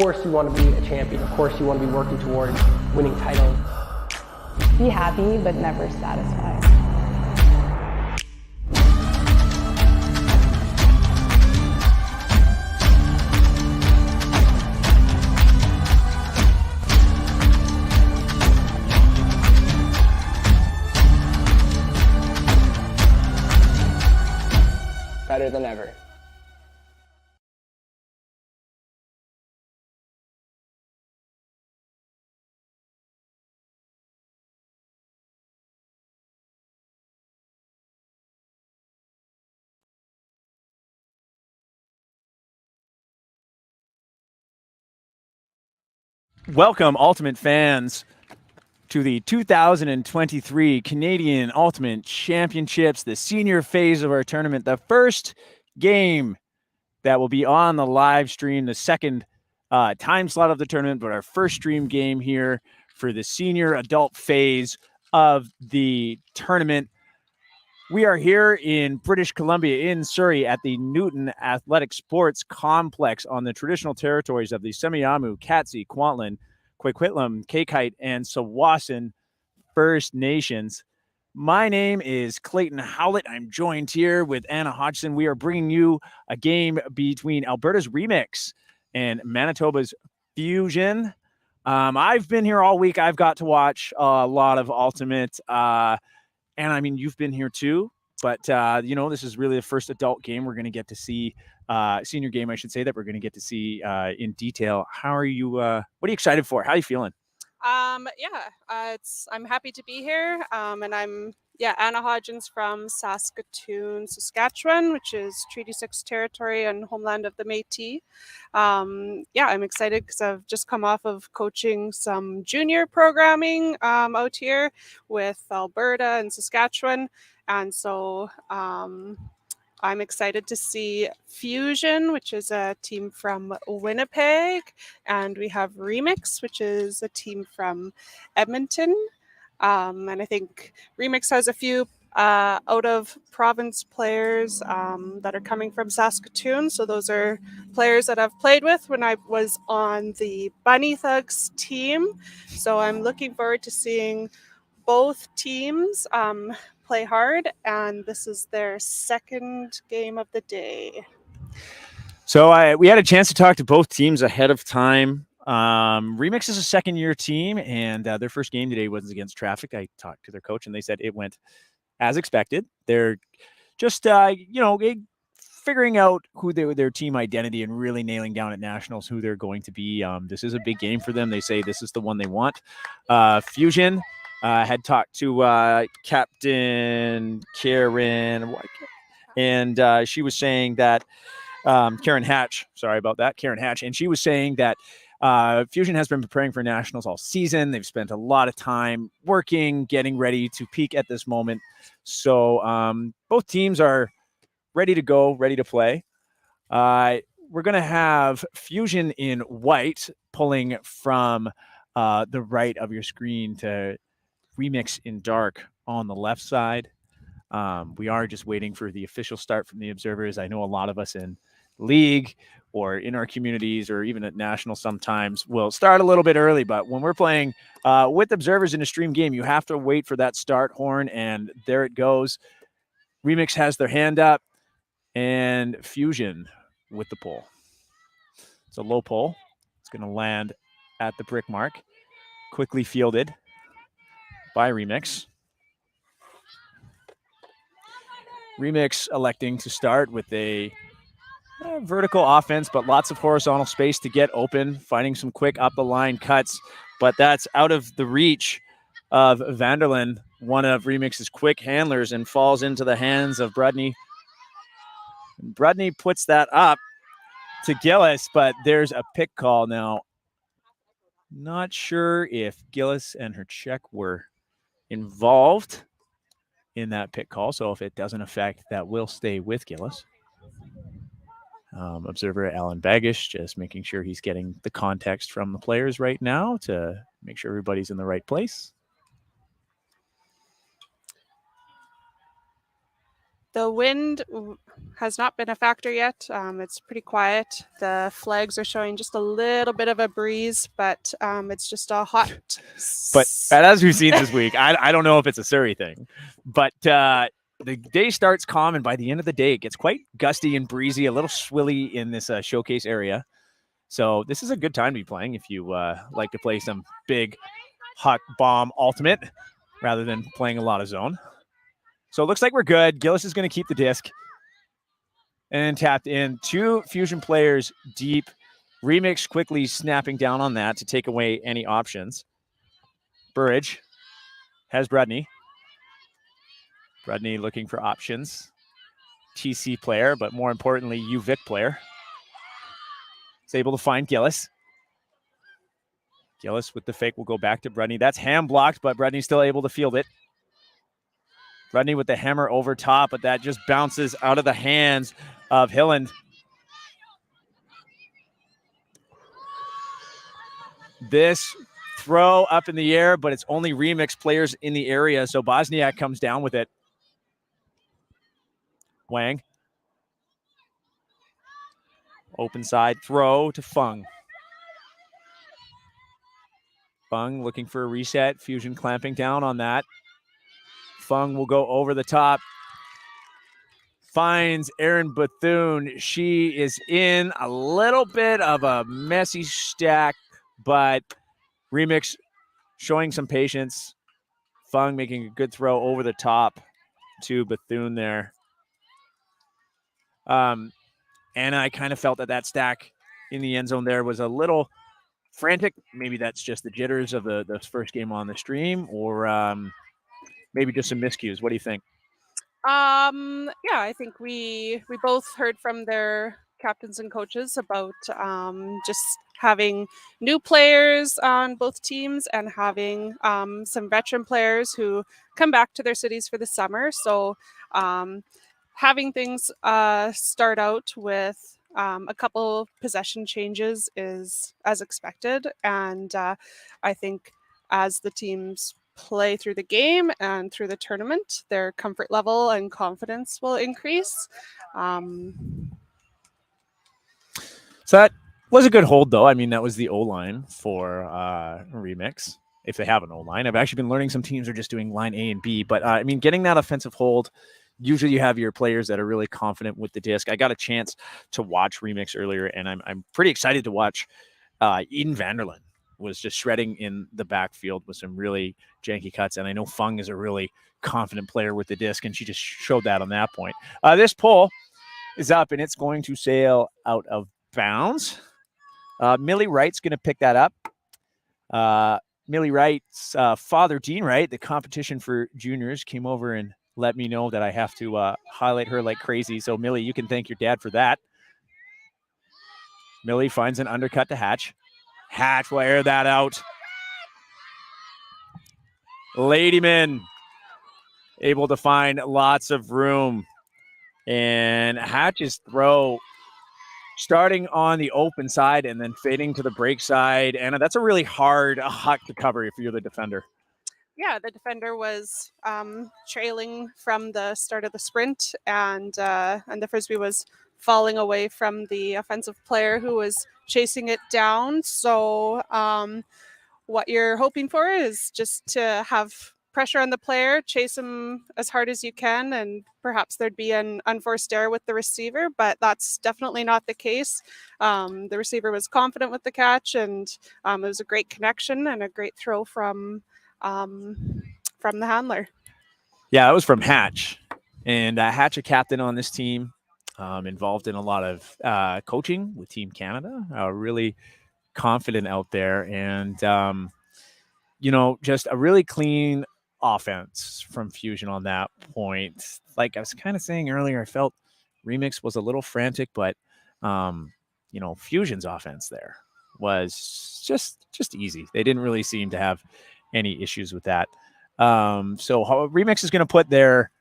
course you want to be a champion. Of course you want to be working towards winning titles. Be happy, but never satisfied. Better than ever. Welcome, Ultimate fans, to the 2023 Canadian Ultimate Championships, the senior phase of our tournament, the first game that will be on the live stream, the second time slot of the tournament, but our first stream game here for the senior adult phase of the tournament. We are here in British Columbia, in Surrey, at the Newton Athletic Sports Complex on the traditional territories of the Semiahmoo, Katzie, Kwantlen, Coquitlam, Kaikite, and Tsawwassen First Nations. My name is Clayton Howlett. I'm joined here with Anna Hodgson. We are bringing you a game between Alberta's Remix and Manitoba's Fusion. I've been here all week. I've got to watch a lot of Ultimate. And I mean, you've been here too, but this is really the first adult game we're going to get to see, senior game, I should say, that we're going to get to see in detail. How are you? What are you excited for? How are you feeling? I'm happy to be here. And I'm Anna Hodgins from Saskatoon, Saskatchewan, which is Treaty 6 territory and homeland of the Métis. I'm excited because I've just come off of coaching some junior programming out here with Alberta and Saskatchewan. And so I'm excited to see Fusion, which is a team from Winnipeg, and we have Remix, which is a team from Edmonton. And I think Remix has a few out-of-province players that are coming from Saskatoon. So those are players that I've played with when I was on the Bunny Thugs team. So I'm looking forward to seeing both teams play hard, and this is their second game of the day. So we had a chance to talk to both teams ahead of time. Remix is a second-year team, and their first game today was against Traffic. I talked to their coach, and they said it went as expected. They're just, figuring out who their team identity and really nailing down at nationals who they're going to be. This is a big game for them. They say this is the one they want. Fusion had talked to Captain Karen, and she was saying that Karen Hatch, and she was saying that Fusion has been preparing for nationals all season. They've spent a lot of time working, getting ready to peak at this moment. So both teams are ready to go, ready to play. We're going to have Fusion in white pulling from the right of your screen to Remix in dark on the left side. We are just waiting for the official start from the observers. I know a lot of us in league or in our communities or even at national sometimes will start a little bit early, but when we're playing with observers in a stream game, you have to wait for that start horn, and there it goes. Remix has their hand up, and Fusion with the pull. It's a low pull. It's going to land at the brick mark. Quickly fielded by Remix. Remix electing to start with a vertical offense, but lots of horizontal space to get open, finding some quick up the line cuts, but that's out of the reach of Vanderlyn, one of Remix's quick handlers, and falls into the hands of Brudney. Brudney puts that up to Gillis, but there's a pick call now. Not sure if Gillis and her check were involved in that pick call, so if it doesn't affect, that will stay with Gillis. Observer Alan Bagish just making sure he's getting the context from the players right now to make sure everybody's in the right place. The wind has not been a factor yet. It's pretty quiet. The flags are showing just a little bit of a breeze, but it's just a hot. But as we've seen this week, I don't know if it's a Surrey thing, but the day starts calm, and by the end of the day, it gets quite gusty and breezy, a little swilly in this showcase area. So this is a good time to be playing if you like to play some big hot bomb ultimate rather than playing a lot of zone. So it looks like we're good. Gillis is going to keep the disc and tapped in. 2 Fusion players deep. Remix quickly snapping down on that to take away any options. Burridge has Brudney. Brudney looking for options. TC player, but more importantly, UVic player. Is able to find Gillis. Gillis with the fake will go back to Brudney. That's hand blocked, but Brudney's still able to field it. Brudney with the hammer over top, but that just bounces out of the hands of Hilland. This throw up in the air, but it's only Remix players in the area, so Bosniak comes down with it. Wang. Open side throw to Fung. Fung looking for a reset. Fusion clamping down on that. Fung will go over the top. Finds Erin Bethune. She is in a little bit of a messy stack, but Remix showing some patience. Fung making a good throw over the top to Bethune there. And I kind of felt that stack in the end zone there was a little frantic. Maybe that's just the jitters of the first game on the stream, or maybe just some miscues. What do you think? Yeah, I think we both heard from their captains and coaches about just having new players on both teams and having some veteran players who come back to their cities for the summer. So having things start out with a couple possession changes is as expected. And I think as the teams play through the game and through the tournament, their comfort level and confidence will increase. So that was a good hold, though. I mean, that was the O-line for Remix, if they have an O-line. I've actually been learning some teams are just doing line A and B, but I mean, getting that offensive hold, usually you have your players that are really confident with the disc. I got a chance to watch Remix earlier, and I'm pretty excited to watch Eden Vanderland was just shredding in the backfield with some really janky cuts. And I know Fung is a really confident player with the disc, and she just showed that on that point. This pull is up, and it's going to sail out of bounds. Millie Wright's going to pick that up. Millie Wright's father, Dean Wright, the competition for juniors, came over and let me know that I have to highlight her like crazy. So, Millie, you can thank your dad for that. Millie finds an undercut to Hatch. Hatch will air that out. Ladyman able to find lots of room. And Hatch's throw starting on the open side and then fading to the break side. And that's a really hard huck to cover if you're the defender. Yeah, the defender was trailing from the start of the sprint, and the Frisbee was falling away from the offensive player who was chasing it down. So what you're hoping for is just to have pressure on the player, chase him as hard as you can, and perhaps there'd be an unforced error with the receiver, but that's definitely not the case. The receiver was confident with the catch, and it was a great connection and a great throw from the handler. Yeah, it was from Hatch. And Hatch, a captain on this team, involved in a lot of coaching with Team Canada, really confident out there. And, just a really clean offense from Fusion on that point. Like I was kind of saying earlier, I felt Remix was a little frantic, but, Fusion's offense there was just easy. They didn't really seem to have any issues with that. So Remix is going to put their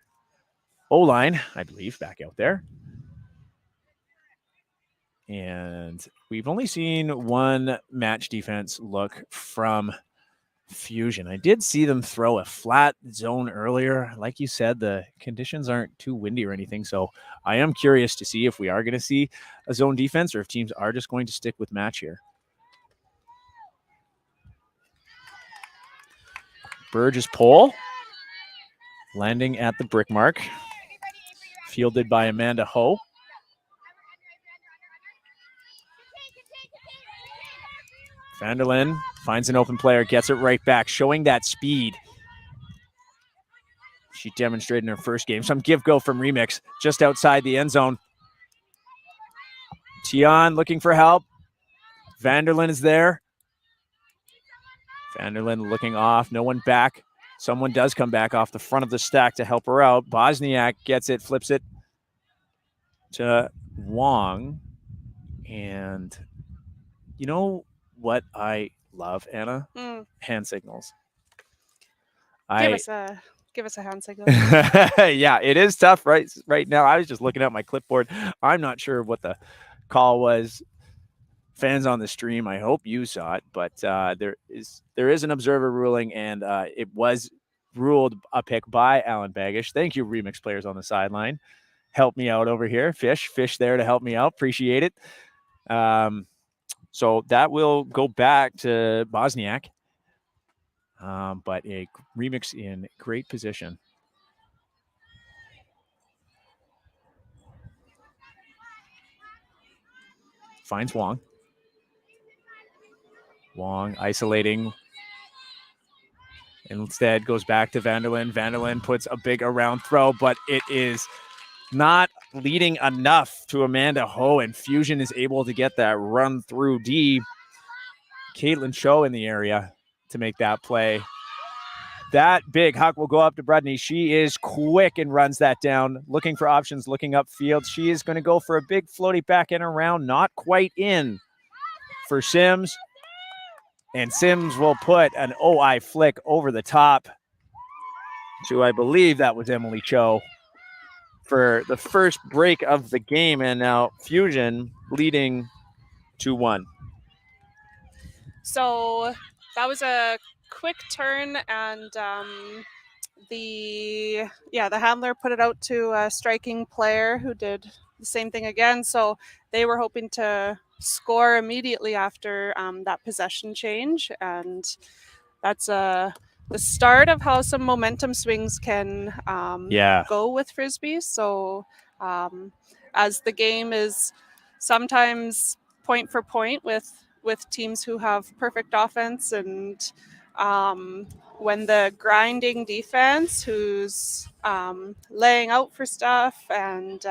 O-line, I believe, back out there. And we've only seen one match defense look from Fusion. I did see them throw a flat zone earlier. Like you said, the conditions aren't too windy or anything. So I am curious to see if we are going to see a zone defense or if teams are just going to stick with match here. Burgess pole landing at the brick mark. Fielded by Amanda Ho. Vanderlyn finds an open player, gets it right back, showing that speed she demonstrated in her first game. Some give-go from Remix just outside the end zone. Tian looking for help. Vanderlyn is there. Vanderlyn looking off, no one back. Someone does come back off the front of the stack to help her out. Bosniak gets it, flips it to Wong. And you know what I love, Anna? Hand signals. Give us a hand signal. Yeah, it is tough right now. I was just looking at my clipboard. I'm not sure what the call was. Fans on the stream, I hope you saw it, but there is an observer ruling, and it was ruled a pick by Alan Baggish. Thank you, Remix players on the sideline. Help me out over here. Fish there to help me out. Appreciate it. So that will go back to Bosniak. But a Remix in great position. Finds Wong. Wong isolating. Instead goes back to Vanderlyn. Vanderlyn puts a big around throw, but it is not leading enough to Amanda Ho, and Fusion is able to get that run through D. Caitlin Cho in the area to make that play. That big huck will go up to Brudney. She is quick and runs that down, looking for options, looking upfield. She is going to go for a big floaty back and around, not quite in for Sims. And Sims will put an OI flick over the top to, I believe that was Emily Cho, for the first break of the game. And now Fusion leading 2-1. So that was a quick turn, and the handler put it out to a striking player who did the same thing again. So they were hoping to score immediately after that possession change, and that's the start of how some momentum swings can go with Frisbee. So as the game is sometimes point for point with teams who have perfect offense, and when the grinding defense who's laying out for stuff and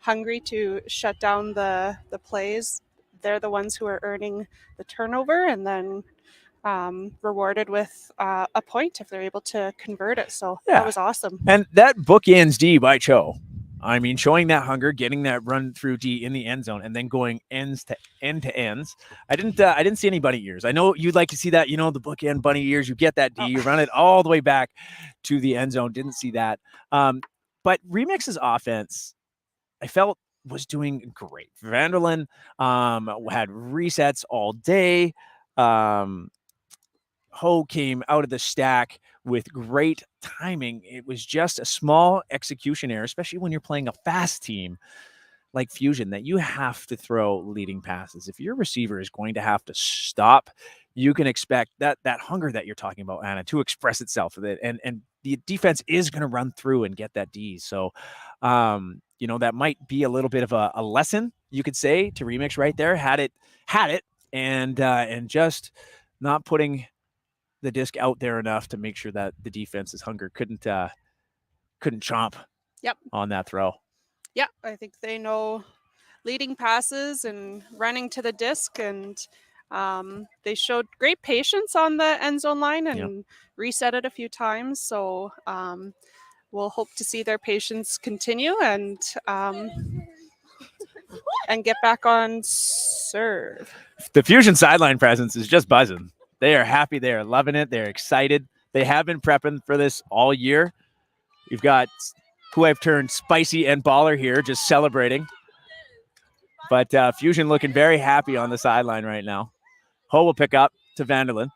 hungry to shut down the plays, they're the ones who are earning the turnover and then rewarded with a point if they're able to convert it. So that was awesome. And that bookends D by Cho. I mean, showing that hunger, getting that run through D in the end zone, and then going ends to ends. I didn't see any bunny ears. I know you'd like to see that, the bookend bunny ears. You get that D, you run it all the way back to the end zone. Didn't see that. But Remix's offense, I felt, was doing great. Vanderlyn had resets all day. Ho came out of the stack with great timing. It was just a small execution error, especially when you're playing a fast team like Fusion, that you have to throw leading passes. If your receiver is going to have to stop, you can expect that hunger that you're talking about, Anna, to express itself with it. And the defense is going to run through and get that D. So, that might be a little bit of a lesson, you could say, to Remix right there. Had it, and just not putting the disc out there enough to make sure that the defense's hunger couldn't chomp on that throw. Yeah, I think they know leading passes and running to the disc, and they showed great patience on the end zone line and reset it a few times. So we'll hope to see their patience continue and get back on serve. The Fusion sideline presence is just buzzing. They are happy. They are loving it. They're excited. They have been prepping for this all year. You've got who I've turned Spicy and Baller here just celebrating. But Fusion looking very happy on the sideline right now. Ho will pick up to Vanderlyn.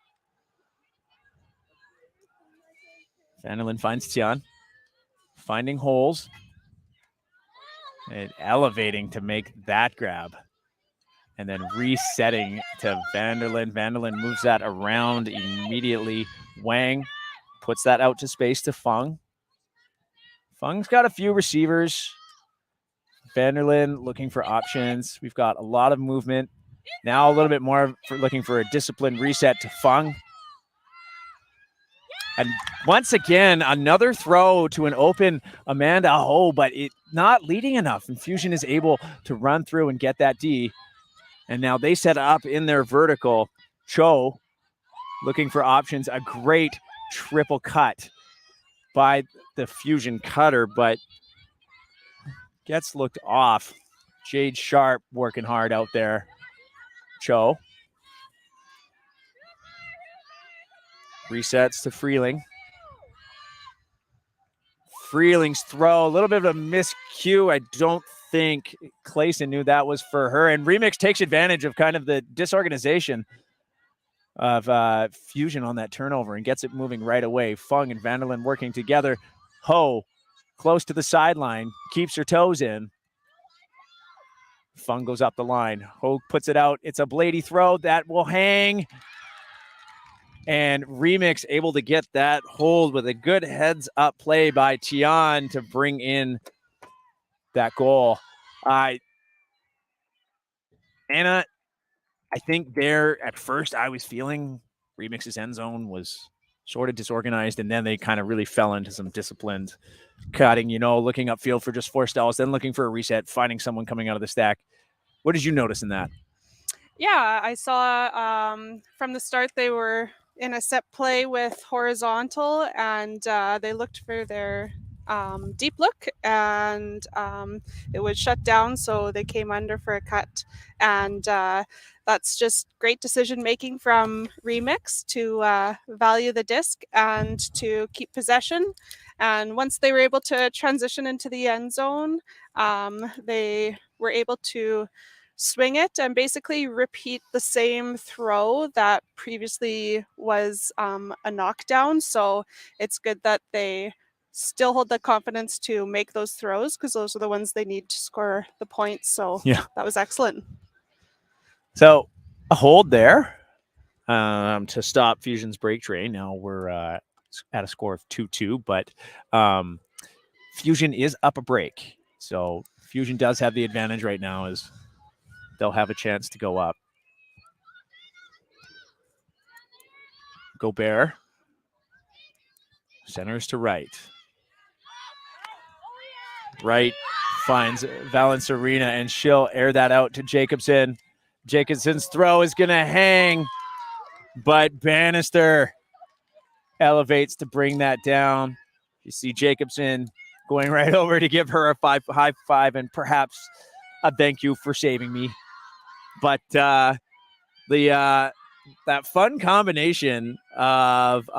Vanderlyn finds Tian, finding holes and elevating to make that grab. And then resetting to Vanderlyn. Vanderlyn moves that around immediately. Wang puts that out to space to Fung. Fung's got a few receivers. Vanderlyn looking for options. We've got a lot of movement. Now a little bit more for looking for a disciplined reset to Fung. And once again, another throw to an open Amanda Ho, but it not leading enough. And Fusion is able to run through and get that D. And now they set up in their vertical. Cho looking for options. A great triple cut by the Fusion cutter, but gets looked off. Jade Sharp working hard out there. Cho resets to Freeling. Freeling's throw, a little bit of a miscue. I don't think Clayson knew that was for her. And Remix takes advantage of kind of the disorganization of Fusion on that turnover and gets it moving right away. Fung and Vanderlyn working together. Ho, close to the sideline, keeps her toes in. Fung goes up the line. Ho puts it out. It's a Blady throw that will hang. And Remix able to get that hold with a good heads-up play by Tian to bring in that goal. Anna, I think there at first I was feeling Remix's end zone was sort of disorganized, and then they kind of really fell into some disciplined cutting, looking upfield for just 4 stalls, then looking for a reset, finding someone coming out of the stack. What did you notice in that? Yeah, I saw from the start they were in a set play with horizontal, and they looked for their deep look, and it was shut down, so they came under for a cut. And that's just great decision making from Remix to value the disc and to keep possession. And once they were able to transition into the end zone, they were able to swing it and basically repeat the same throw that previously was a knockdown. So it's good that they still hold the confidence to make those throws, because those are the ones they need to score the points. So yeah, that was excellent. So a hold there to stop Fusion's break train. Now we're at a score of 2-2, but Fusion is up a break. So Fusion does have the advantage right now, as they'll have a chance to go up. Gobert centers to right. Right finds Valence Arena, and she'll air that out to Jacobson. Jacobson's throw is going to hang, but Bannister elevates to bring that down. You see Jacobson going right over to give her a high five and perhaps a thank you for saving me. But that fun combination of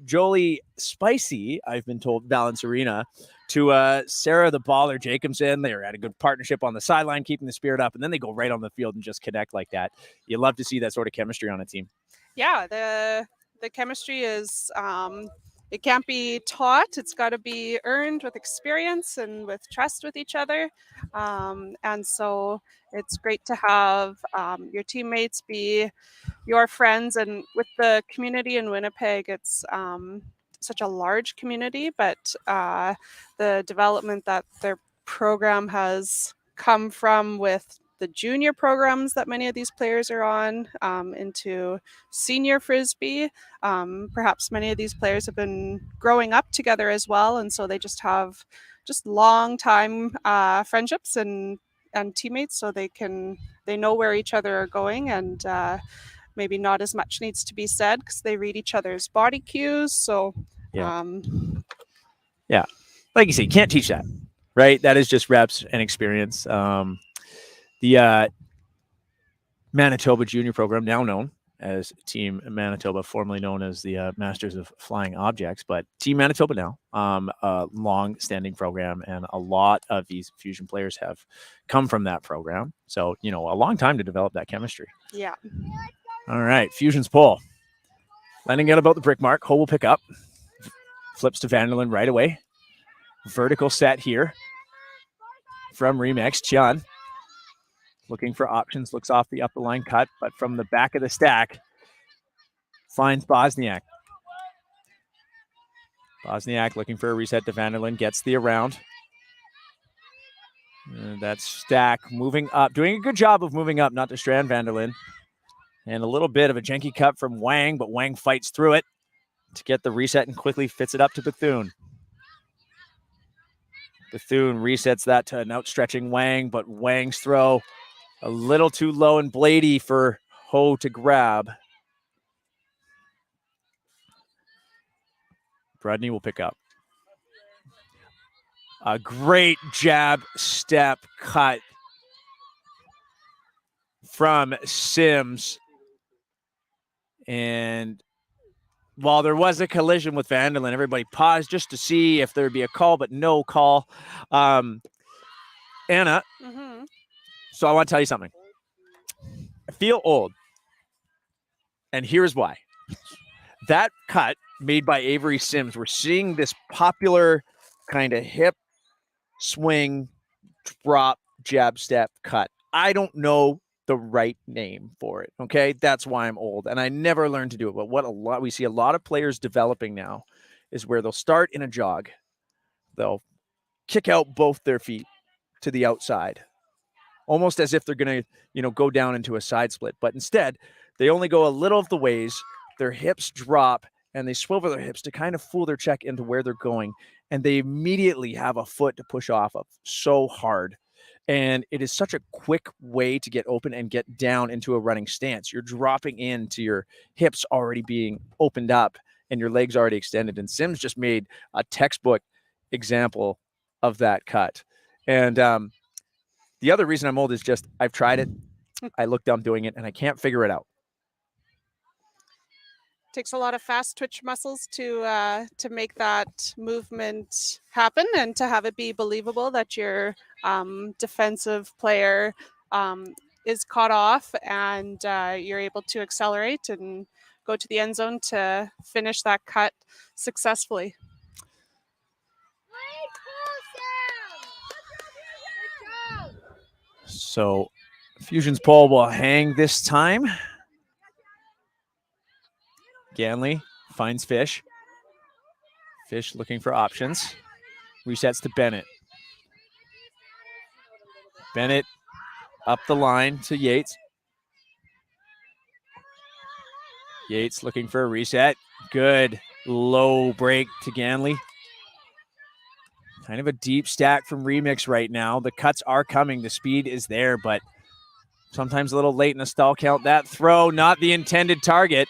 Jolie Spicy, I've been told, Valence Arena, to Sarah the Baller Jacobson. They had a good partnership on the sideline, keeping the spirit up, and then they go right on the field and just connect like that. You love to see that sort of chemistry on a team. Yeah, the chemistry is it can't be taught. It's got to be earned with experience and with trust with each other. And so it's great to have your teammates be your friends. And with the community in Winnipeg, it's such a large community, but the development that their program has come from with the junior programs that many of these players are on into senior Frisbee. Perhaps many of these players have been growing up together as well, and so they just have long time friendships and teammates, so they know where each other are going, and maybe not as much needs to be said because they read each other's body cues. So yeah, like you say, you can't teach that, right? That is just reps and experience. The Manitoba Junior program, now known as Team Manitoba, formerly known as the Masters of Flying Objects, but Team Manitoba now, a long-standing program, and a lot of these Fusion players have come from that program. So, a long time to develop that chemistry. Yeah. All right, Fusion's pull. Landing out about the brick mark. Ho will pick up. Flips to Vanderlyn right away. Vertical set here from Remix. Chun looking for options, looks off the upper line cut, but from the back of the stack, finds Bosniak. Bosniak looking for a reset to Vanderlyn, gets the around. And that stack moving up, doing a good job of moving up, not to strand Vanderlyn. And a little bit of a janky cut from Wang, but Wang fights through it to get the reset and quickly fits it up to Bethune. Bethune resets that to an outstretching Wang, but Wang's throw a little too low and blady for Ho to grab. Brudney will pick up. A great jab step cut from Sims. And while there was a collision with Vanderlyn, everybody paused just to see if there would be a call, but no call. Anna, so I want to tell you something. I feel old, and here's why. That cut made by Avery Sims, we're seeing this popular kind of hip swing, drop, jab, step, cut. I don't know the right name for it, okay? That's why I'm old, and I never learned to do it. But what we see a lot of players developing now is where they'll start in a jog. They'll kick out both their feet to the outside, almost as if they're going to, go down into a side split. But instead, they only go a little of the ways, their hips drop, and they swivel their hips to kind of fool their check into where they're going, and they immediately have a foot to push off of so hard. And it is such a quick way to get open and get down into a running stance. You're dropping into your hips already being opened up and your legs already extended. And Sims just made a textbook example of that cut. And the other reason I'm old is just I've tried it. I look dumb doing it, and I can't figure it out. Takes a lot of fast twitch muscles to make that movement happen and to have it be believable that your defensive player is caught off and you're able to accelerate and go to the end zone to finish that cut successfully. So Fusion's pole will hang this time. Ganley finds Fish. Fish looking for options. Resets to Bennett. Bennett up the line to Yates. Yates looking for a reset. Good low break to Ganley. Kind of a deep stack from Remix right now. The cuts are coming. The speed is there, but sometimes a little late in the stall count. That throw, not the intended target.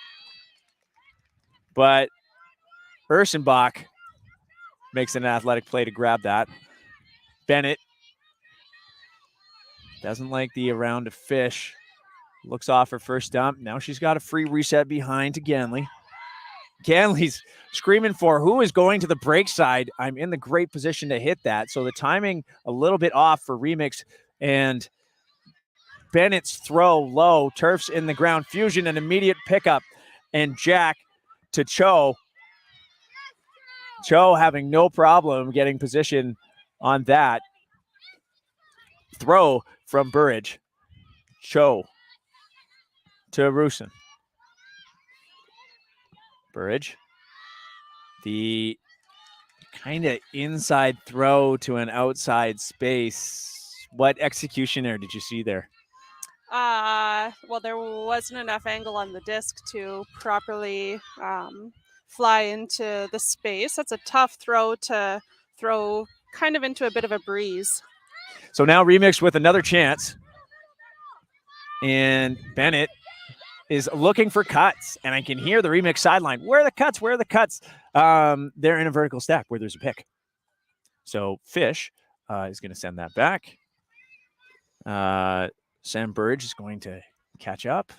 But Ursenbach makes an athletic play to grab that. Bennett doesn't like the around to Fish. Looks off her first dump. Now she's got a free reset behind to Ganley. Ganley's screaming for who is going to the break side. I'm in the great position to hit that. So the timing a little bit off for Remix. And Bennett's throw low. Turf's in the ground. Fusion, an immediate pickup. And Jack to Cho. Cho having no problem getting position on that throw from Burridge. Cho to Rusin. Burridge. The kind of inside throw to an outside space. What execution there did you see there? Well, there wasn't enough angle on the disc to properly fly into the space. That's a tough throw to throw kind of into a bit of a breeze. So now Remix with another chance. And Bennett is looking for cuts. And I can hear the Remix sideline. Where are the cuts? Where are the cuts? They're in a vertical stack where there's a pick. So Fish is going to send that back. Sam Burridge is going to catch up.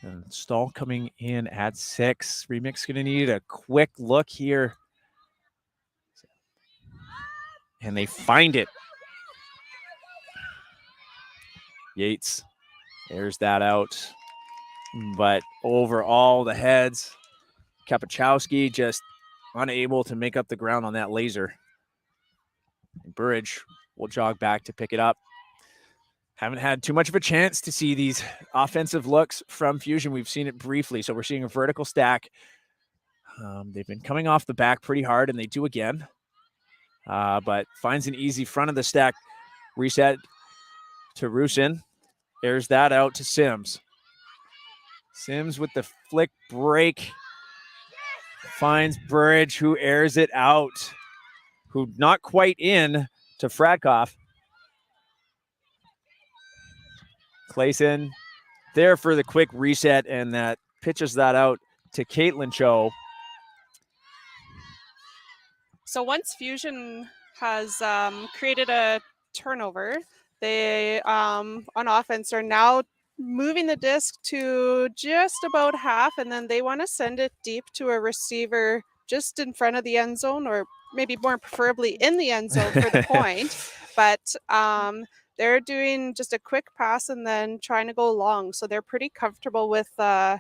And Stahl coming in at 6. Remix going to need a quick look here. And they find it. Yates airs that out. But overall, the heads, Kapachowski just unable to make up the ground on that laser. And Burridge will jog back to pick it up. Haven't had too much of a chance to see these offensive looks from Fusion. We've seen it briefly. So we're seeing a vertical stack. They've been coming off the back pretty hard, and they do again. But finds an easy front of the stack reset to Rusin. Airs that out to Sims. Sims with the flick break. Finds Burridge, who airs it out. Who not quite in to Fradkoff. Clayson there for the quick reset, and that pitches that out to Caitlin Cho. So once Fusion has created a turnover, they on offense are now moving the disc to just about half, and then they want to send it deep to a receiver just in front of the end zone, or maybe more preferably in the end zone for the point. But they're doing just a quick pass and then trying to go long. So they're pretty comfortable with a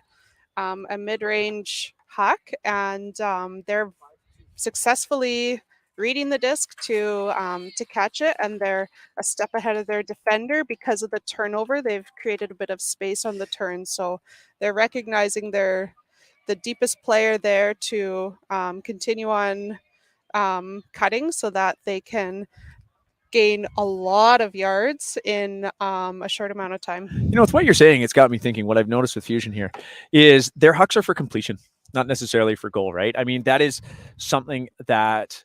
mid-range huck, and they're successfully reading the disc to catch it, and they're a step ahead of their defender because of the turnover. They've created a bit of space on the turn, so they're recognizing the deepest player there to continue on cutting so that they can gain a lot of yards in a short amount of time. You know, with what you're saying, it's got me thinking. What I've noticed with Fusion here is their hucks are for completion, not necessarily for goal, right? I mean, that is something that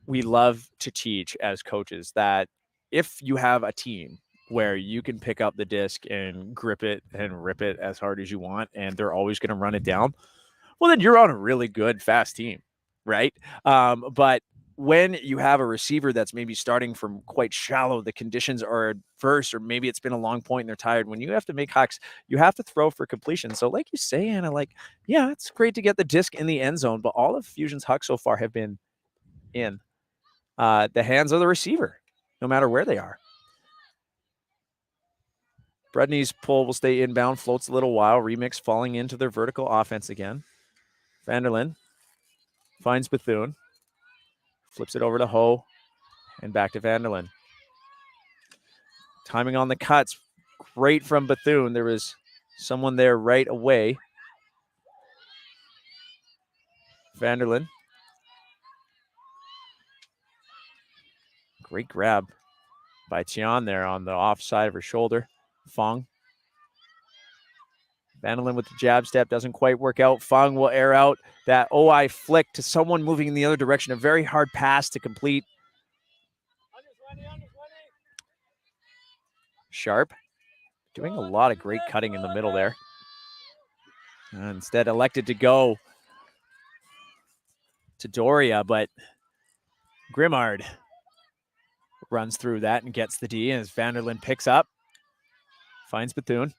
we love to teach as coaches, that if you have a team where you can pick up the disc and grip it and rip it as hard as you want, and they're always going to run it down, well, then you're on a really good, fast team, right? But when you have a receiver that's maybe starting from quite shallow, the conditions are adverse, or maybe it's been a long point and they're tired. When you have to make hucks, you have to throw for completion. So like you say, Anna, like, yeah, it's great to get the disc in the end zone, but all of Fusion's hucks so far have been in the hands of the receiver, no matter where they are. Bredney's pull will stay inbound, floats a little while. Remix falling into their vertical offense again. Vanderlyn finds Bethune. Flips it over to Ho and back to Vanderlyn. Timing on the cuts, great from Bethune. There was someone there right away. Vanderlyn. Great grab by Tian there on the offside of her shoulder. Fong. Vanderlyn with the jab step doesn't quite work out. Fong will air out that OI flick to someone moving in the other direction. A very hard pass to complete. Sharp doing a lot of great cutting in the middle there. Instead elected to go to Doria, but Grimard runs through that and gets the D, and as Vanderlyn picks up, finds Bethune.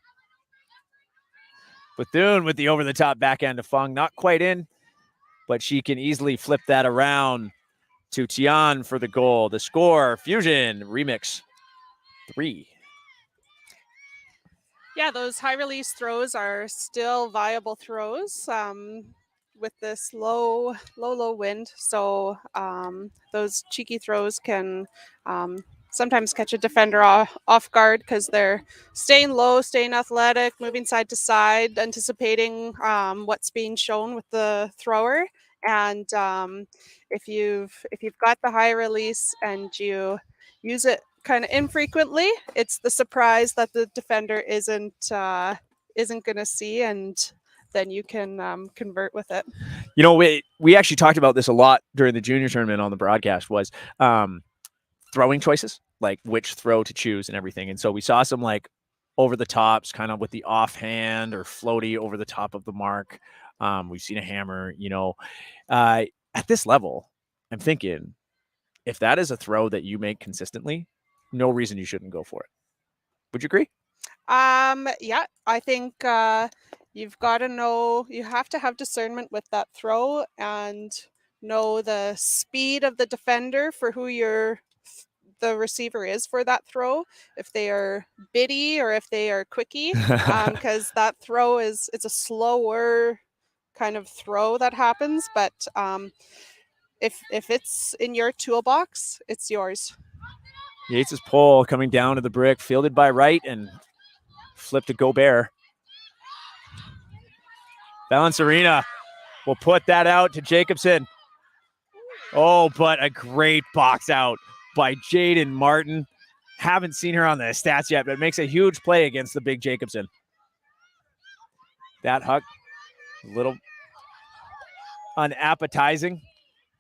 Bethune with the over-the-top backhand to Fong. Not quite in, but she can easily flip that around to Tian for the goal. The score, Fusion, Remix 3. Yeah, those high-release throws are still viable throws with this low wind. So those cheeky throws can sometimes catch a defender off guard because they're staying low, staying athletic, moving side to side, anticipating what's being shown with the thrower. And if you've got the high release and you use it kind of infrequently, it's the surprise that the defender isn't going to see, and then you can convert with it. You know, we actually talked about this a lot during the junior tournament on the broadcast, was throwing choices, like which throw to choose and everything. And so we saw some like over the tops, kind of with the offhand or floaty over the top of the mark. We've seen a hammer, you know. At this level, I'm thinking if that is a throw that you make consistently, no reason you shouldn't go for it. Would you agree? Yeah, I think you've got to know, you have to have discernment with that throw and know the speed of the defender for who the receiver is for that throw, if they are bitty or if they are quickie, because that throw it's a slower kind of throw that happens, but if it's in your toolbox, it's yours. Yates' pole coming down to the brick, fielded by Wright and flipped to Gobert. Valencerina will put that out to Jacobson. Oh, but a great box out by Jaden Martin. Haven't seen her on the stats yet, but makes a huge play against the big Jacobson. That hook, a little unappetizing.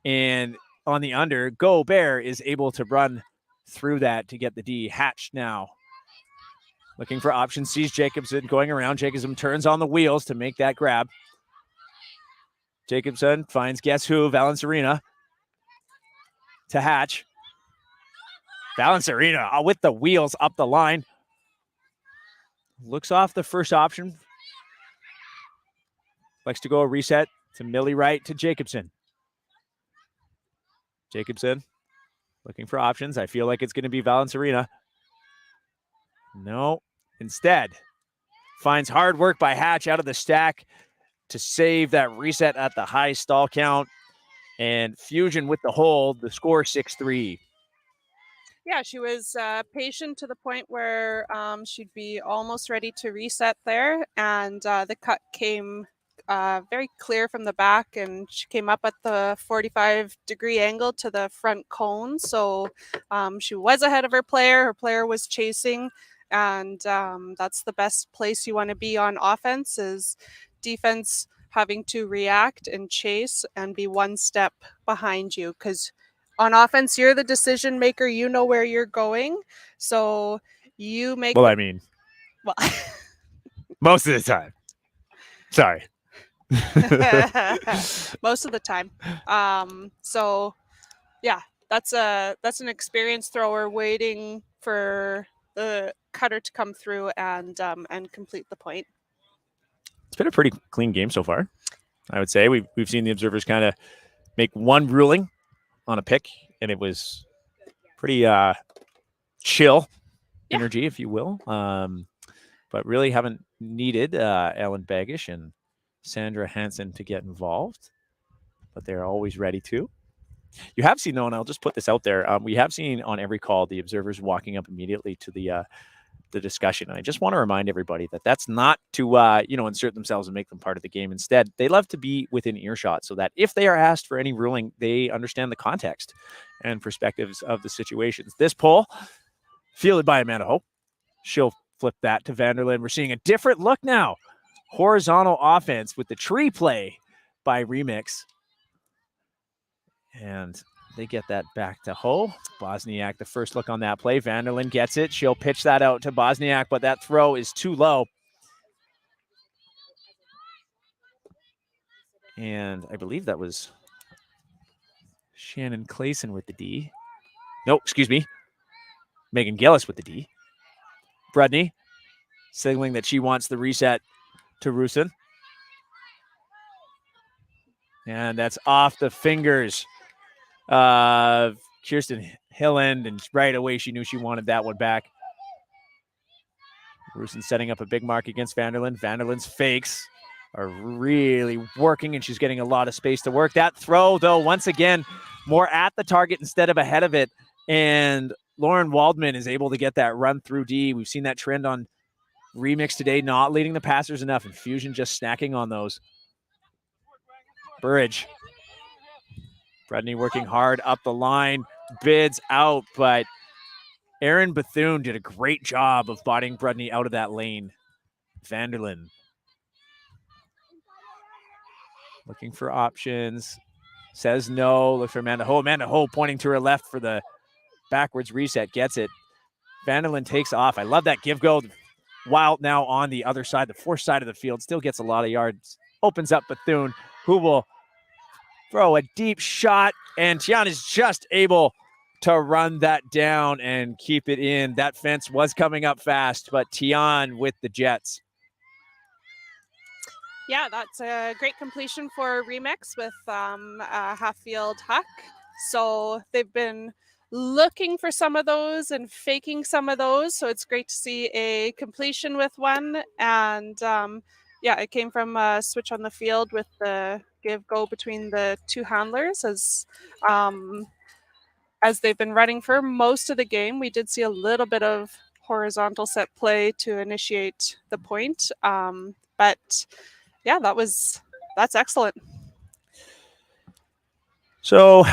And on the under, Gobert is able to run through that to get the D. Hatch now looking for options, sees Jacobson going around. Jacobson turns on the wheels to make that grab. Jacobson finds guess who, Valencerina to Hatch. Valencerina with the wheels up the line. Looks off the first option. Likes to go a reset to Millie Wright to Jacobson. Jacobson looking for options. I feel like it's going to be Valencerina. No, instead finds hard work by Hatch out of the stack to save that reset at the high stall count. And Fusion with the hold, the score 6-3. Yeah, she was patient to the point where she'd be almost ready to reset there. And the cut came very clear from the back, and she came up at the 45-degree angle to the front cone. So she was ahead of her player. Her player was chasing. And that's the best place you want to be on offense, is defense having to react and chase and be one step behind you, because on offense, you're the decision maker. You know where you're going. So you make... Well, I mean, most of the time. Sorry. Most of the time. So, yeah, that's an experienced thrower waiting for the cutter to come through and complete the point. It's been a pretty clean game so far, I would say. We've seen the observers kind of make one ruling on a pick, and it was pretty chill energy, if you will. But really haven't needed Ellen Bagish and Sandra Hansen to get involved, but they're always ready to. You have seen, though, and I'll just put this out there, we have seen on every call the observers walking up immediately to the discussion. And I just want to remind everybody that that's not to insert themselves and make them part of the game. Instead, they love to be within earshot so that if they are asked for any ruling, they understand the context and perspectives of the situations. This poll, fielded by Amanda Ho. She'll flip that to Vanderlyn. We're seeing a different look now. Horizontal offense with the tree play by Remix. And they get that back to Ho. Bosniak, the first look on that play. Vanderlyn gets it. She'll pitch that out to Bosniak, but that throw is too low. And I believe that was Shannon Clayson with the D. No, excuse me. Megan Gillis with the D. Brudney signaling that she wants the reset to Rusin. And that's off the fingers of Kirsten Hilland, and right away she knew she wanted that one back. Rusin setting up a big mark against Vanderlyn. Vanderlyn's fakes are really working, and she's getting a lot of space to work. That throw, though, once again, more at the target instead of ahead of it. And Lauren Waldman is able to get that run through D. We've seen that trend on Remix today, not leading the passers enough, and Fusion just snacking on those. Burridge. Brudney working hard up the line, bids out, but Erin Bethune did a great job of bodying Brudney out of that lane. Vanderlyn looking for options, says no, look for Amanda Ho. Amanda Ho pointing to her left for the backwards reset, gets it. Vanderlyn takes off. I love that give-go. Wild now on the other side, the fourth side of the field, still gets a lot of yards. Opens up Bethune, who will throw a deep shot, and Tiana's just able to run that down and keep it in. That fence was coming up fast, but Tian with the Jets. Yeah, that's a great completion for Remix with a half-field huck. So they've been looking for some of those and faking some of those. So it's great to see a completion with one. And Yeah, it came from a switch on the field with the give-go between the two handlers as they've been running for most of the game. We did see a little bit of horizontal set play to initiate the point. But yeah, that's excellent. So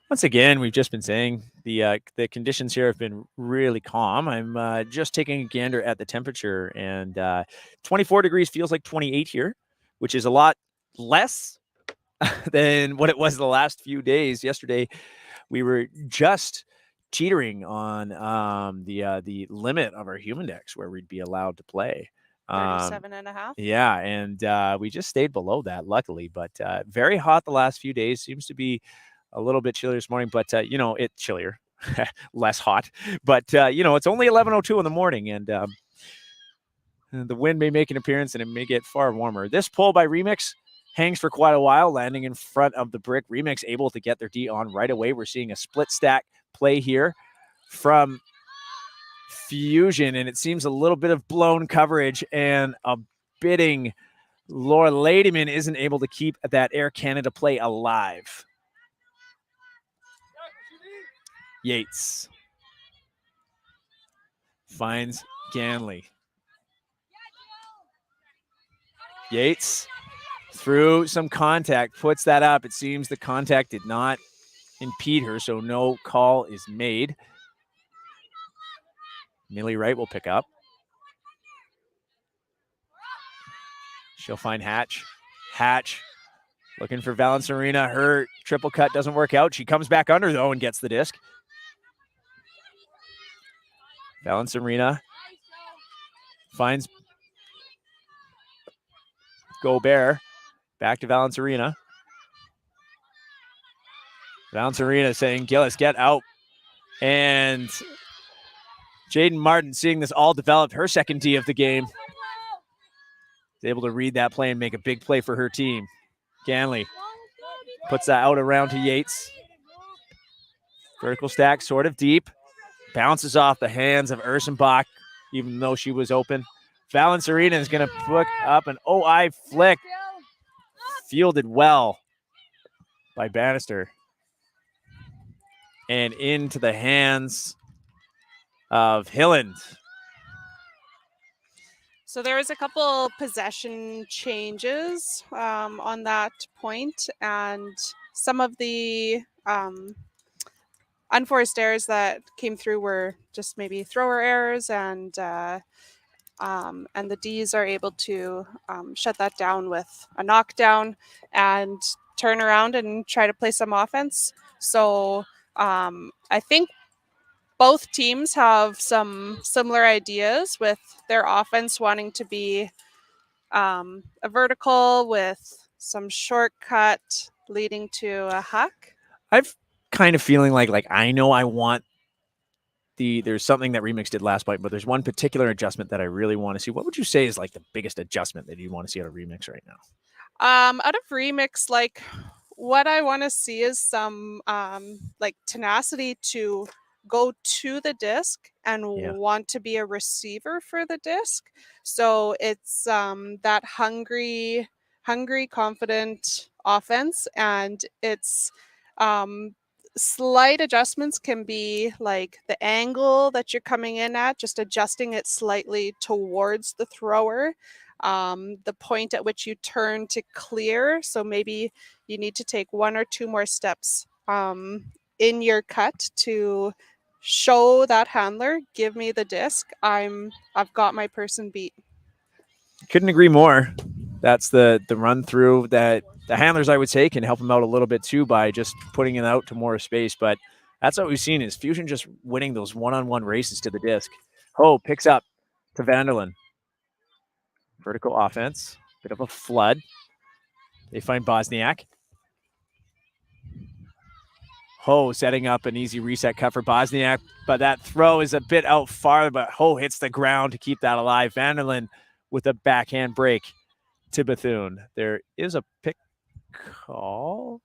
once again, we've just been saying the conditions here have been really calm. I'm just taking a gander at the temperature, and 24 degrees feels like 28 here, which is a lot less than what it was the last few days. Yesterday, we were just teetering on the limit of our Humindex where we'd be allowed to play. 37.5. Yeah, and we just stayed below that, luckily. But very hot the last few days. Seems to be a little bit chillier this morning, but it's chillier, less hot. But it's only 11:02 in the morning, and the wind may make an appearance, and it may get far warmer. This pull by Remix hangs for quite a while, landing in front of the brick. Remix able to get their D on right away. We're seeing a split stack play here from Fusion, and it seems a little bit of blown coverage and a bidding. Laura Ladyman isn't able to keep that Air Canada play alive. Yates finds Ganley. Yates through some contact puts that up. It seems the contact did not impede her, so no call is made. Millie Wright will pick up. She'll find Hatch. Hatch looking for Valencerina. Her triple cut doesn't work out. She comes back under, though, and gets the disc. Valencerina finds Gobert. Back to Valencerina. Valencerina saying, Gillis, get out. And Jaden Martin, seeing this all develop, her second D of the game, is able to read that play and make a big play for her team. Ganley puts that out around to Yates. Vertical stack, sort of deep. Bounces off the hands of Ursenbach, even though she was open. Valencerina is going to put up an OI flick. Fielded well by Bannister. And into the hands of Hilland. So there was a couple possession changes on that point, and some of the unforced errors that came through were just maybe thrower errors, and the Ds are able to shut that down with a knockdown and turn around and try to play some offense. So I think both teams have some similar ideas with their offense wanting to be a vertical with some shortcut leading to a huck. I've kind of feeling like I know I want there's something that Remix did last night, but there's one particular adjustment that I really want to see. What would you say is like the biggest adjustment that you want to see out of Remix right now? Out of Remix, like what I want to see is some like tenacity to go to the disc and want to be a receiver for the disc. So it's that hungry, confident offense, and it's slight adjustments can be like the angle that you're coming in at, just adjusting it slightly towards the thrower. The point at which you turn to clear. So maybe you need to take one or two more steps in your cut to show that handler, give me the disc. I've got my person beat. Couldn't agree more. That's the run through that the handlers, I would say, can help them out a little bit too by just putting it out to more space. But that's what we've seen is Fusion just winning those one-on-one races to the disc. Ho picks up to Vanderlyn. Vertical offense, bit of a flood. They find Bosniak. Ho setting up an easy reset cut for Bosniak, but that throw is a bit out farther, but Ho hits the ground to keep that alive. Vanderlyn with a backhand break to Bethune. There is a pick call,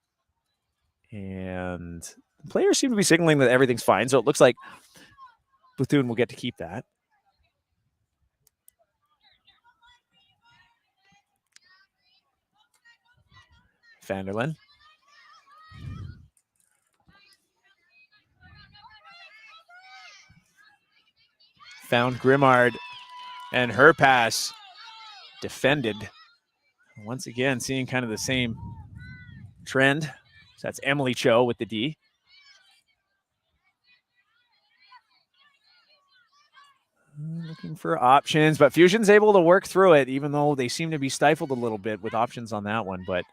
and the players seem to be signaling that everything's fine, so it looks like Bethune will get to keep that. Vanderlyn. Found Grimard, and her pass defended. Once again, seeing kind of the same trend. So that's Emily Cho with the D. Looking for options, but Fusion's able to work through it, even though they seem to be stifled a little bit with options on that one. But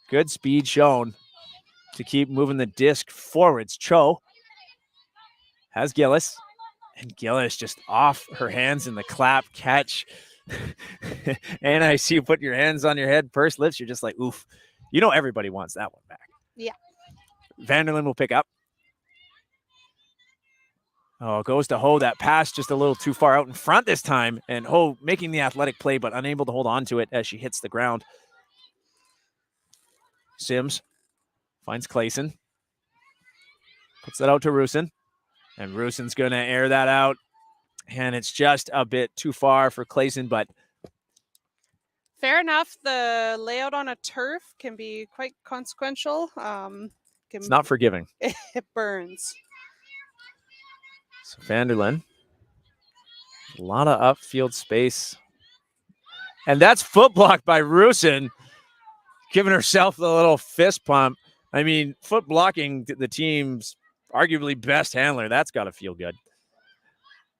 good speed shown to keep moving the disc forwards. Cho has Gillis, and Gillis just off her hands in the clap catch. And I see you put your hands on your head, pursed lips. You're just like, oof. You know everybody wants that one back. Yeah. Vanderlyn will pick up. Oh, goes to Ho. That pass just a little too far out in front this time. And Ho making the athletic play, but unable to hold on to it as she hits the ground. Sims finds Clayson. Puts that out to Rusin. And Rusin's going to air that out. And it's just a bit too far for Clayson, but fair enough. The layout on a turf can be quite consequential. It's not forgiving. It burns. So Vanderlyn, a lot of upfield space. And that's foot blocked by Rusin, giving herself the little fist pump. I mean, foot blocking the team's arguably best handler. That's got to feel good.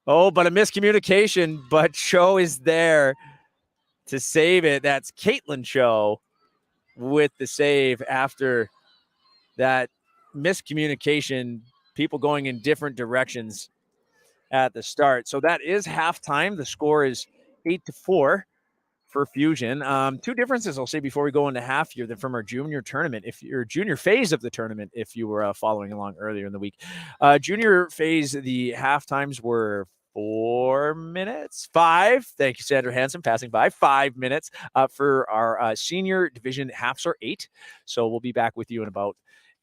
Oh, but a miscommunication, but Cho is there to save it. That's Caitlin Cho with the save after that miscommunication, people going in different directions at the start. So that is halftime. The score is 8-4 for Fusion. Two differences I'll say before we go into half here from our junior tournament. If your junior phase of the tournament, if you were following along earlier in the week, junior phase, the half times were 4 minutes, 5. Thank you, Sandra Hansen, passing by 5 minutes for our senior division halves are 8. So we'll be back with you in about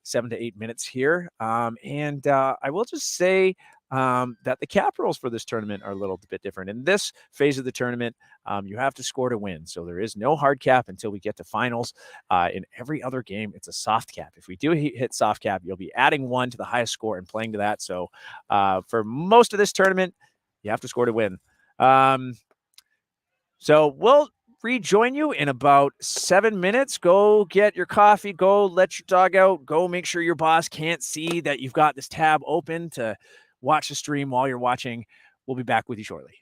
7 to 8 minutes here. And I will just say that the cap rules for this tournament are a little bit different. In this phase of the tournament, you have to score to win. So there is no hard cap until we get to finals. In every other game, it's a soft cap. If we do hit soft cap, you'll be adding 1 to the highest score and playing to that. So for most of this tournament, you have to score to win. So we'll rejoin you in about 7 minutes. Go get your coffee. Go let your dog out. Go make sure your boss can't see that you've got this tab open to watch the stream while you're watching. We'll be back with you shortly.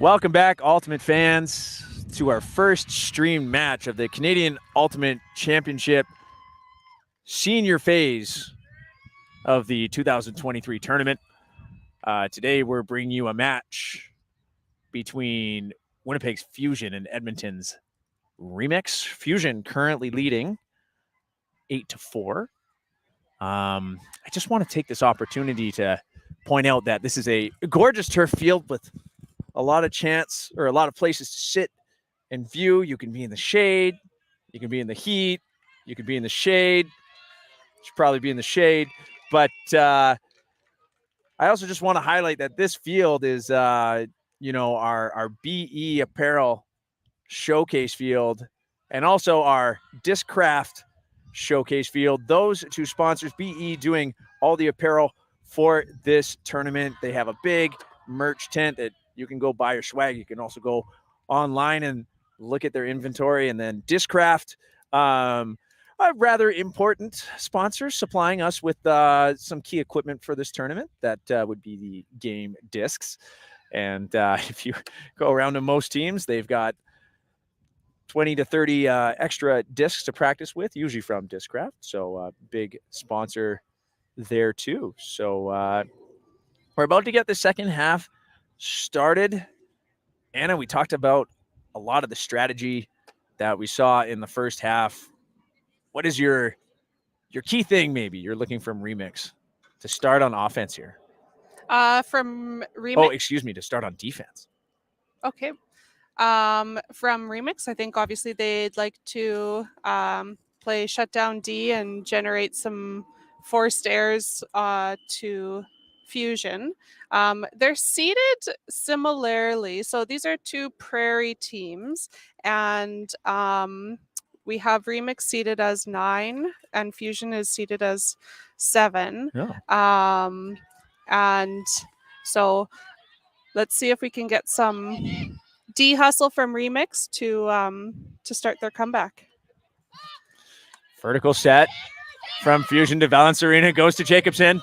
Welcome back, Ultimate fans, to our first streamed match of the Canadian Ultimate Championship senior phase of the 2023 tournament. Today, we're bringing you a match between Winnipeg's Fusion and Edmonton's Remix. Fusion currently leading 8-4. I just want to take this opportunity to point out that this is a gorgeous turf field with a lot of chance or a lot of places to sit and view. You can be in the shade, you can be in the heat, you can be in the shade. You should probably be in the shade, but I also just want to highlight that this field is our BE apparel showcase field and also our Discraft showcase field. Those two sponsors, BE doing all the apparel for this tournament. They have a big merch tent that you can go buy your swag. You can also go online and look at their inventory. And then Discraft, a rather important sponsor, supplying us with some key equipment for this tournament. That would be the game discs. And if you go around to most teams, they've got 20 to 30 extra discs to practice with, usually from Discraft. So big sponsor there too. So we're about to get the second half started. Anna, we talked about a lot of the strategy that we saw in the first half. What is your key thing maybe you're looking from Remix to start on offense here? From Remix? Oh, excuse me, to start on defense. Okay. From Remix, I think obviously they'd like to play shutdown D and generate some forced errors to Fusion. They're seeded similarly. So these are two Prairie teams, and we have Remix seeded as 9 and Fusion is seeded as 7. Yeah. And so let's see if we can get some D hustle from Remix to start their comeback. Vertical set from Fusion to Valence Arena, goes to Jacobson.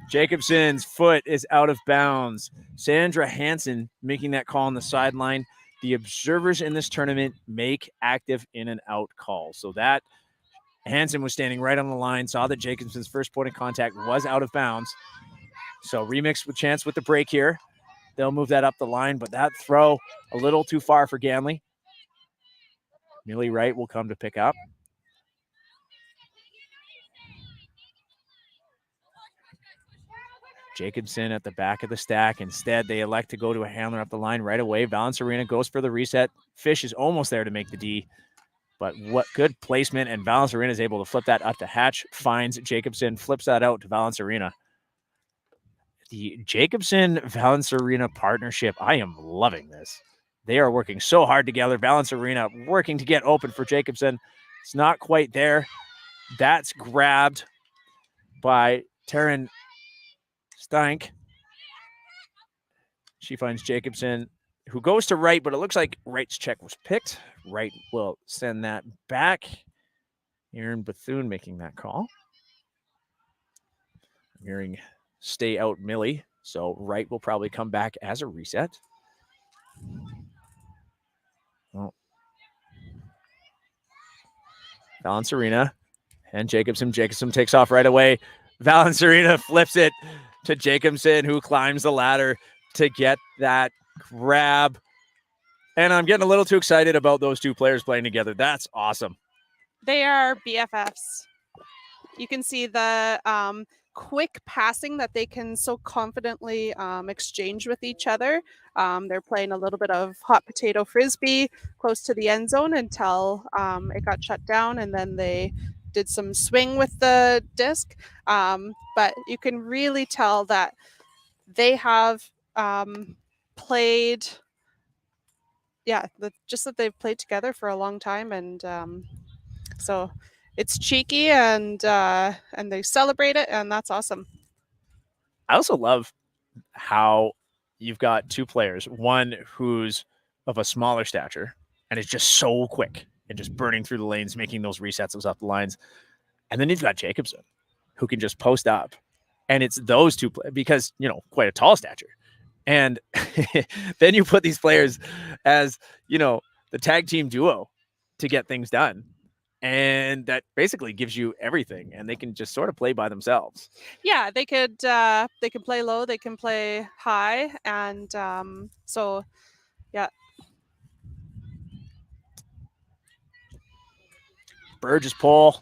Jacobson's foot is out of bounds. Sandra Hansen making that call on the sideline. The observers in this tournament make active in and out calls. So that Hansen was standing right on the line, saw that Jacobson's first point of contact was out of bounds. So Remix with chance with the break here. They'll move that up the line, but that throw a little too far for Ganley. Millie Wright will come to pick up. Jacobson at the back of the stack. Instead, they elect to go to a handler up the line right away. Valence Arena goes for the reset. Fish is almost there to make the D, but what good placement, and Valence Arena is able to flip that up to Hatch, finds Jacobson, flips that out to Valence Arena. The Jacobson-Valence Arena partnership, I am loving this. They are working so hard together. Valence Arena working to get open for Jacobson. It's not quite there. That's grabbed by Taryn Steinck. She finds Jacobson, who goes to Wright, but it looks like Wright's check was picked. Wright will send that back. Aaron Bethune making that call. I'm hearing stay out Millie, so Wright will probably come back as a reset. Well, Valence Arena and Jacobson. Jacobson takes off right away. Valence Arena flips it to Jacobson, who climbs the ladder to get that grab. And I'm getting a little too excited about those two players playing together. That's awesome. They are BFFs. You can see the quick passing that they can so confidently exchange with each other. They're playing a little bit of hot potato Frisbee close to the end zone until it got shut down, and then they did some swing with the disc. But you can really tell that they have played, just that they've played together for a long time, and so it's cheeky, and they celebrate it, and that's awesome. I also love how you've got two players, one who's of a smaller stature and is just so quick and just burning through the lanes, making those resets, those up the lines. And then you've got Jacobson, who can just post up. And it's those two, because, quite a tall stature. And then you put these players as, the tag team duo to get things done. And that basically gives you everything, and they can just sort of play by themselves. Yeah, they can play low, they can play high, and so yeah. Burgess pole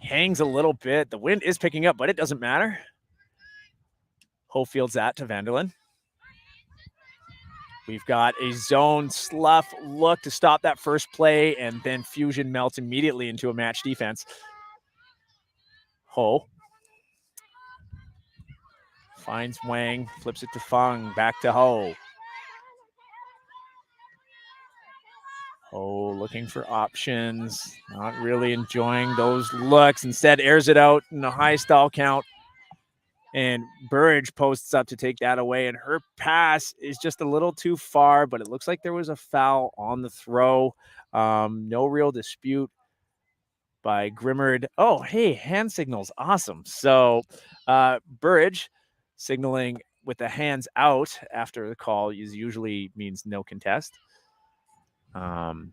hangs a little bit. The wind is picking up, but it doesn't matter. Ho fields that to Vanderlyn. We've got a zone slough look to stop that first play, and then Fusion melts immediately into a match defense. Ho finds Wang, flips it to Fung, back to Ho. Ho looking for options, not really enjoying those looks. Instead, airs it out in a high stall count. And Burridge posts up to take that away, and her pass is just a little too far, but it looks like there was a foul on the throw. No real dispute by Grimmard. Oh, hey, hand signals. Awesome. So Burridge signaling with the hands out after the call usually means no contest. Alan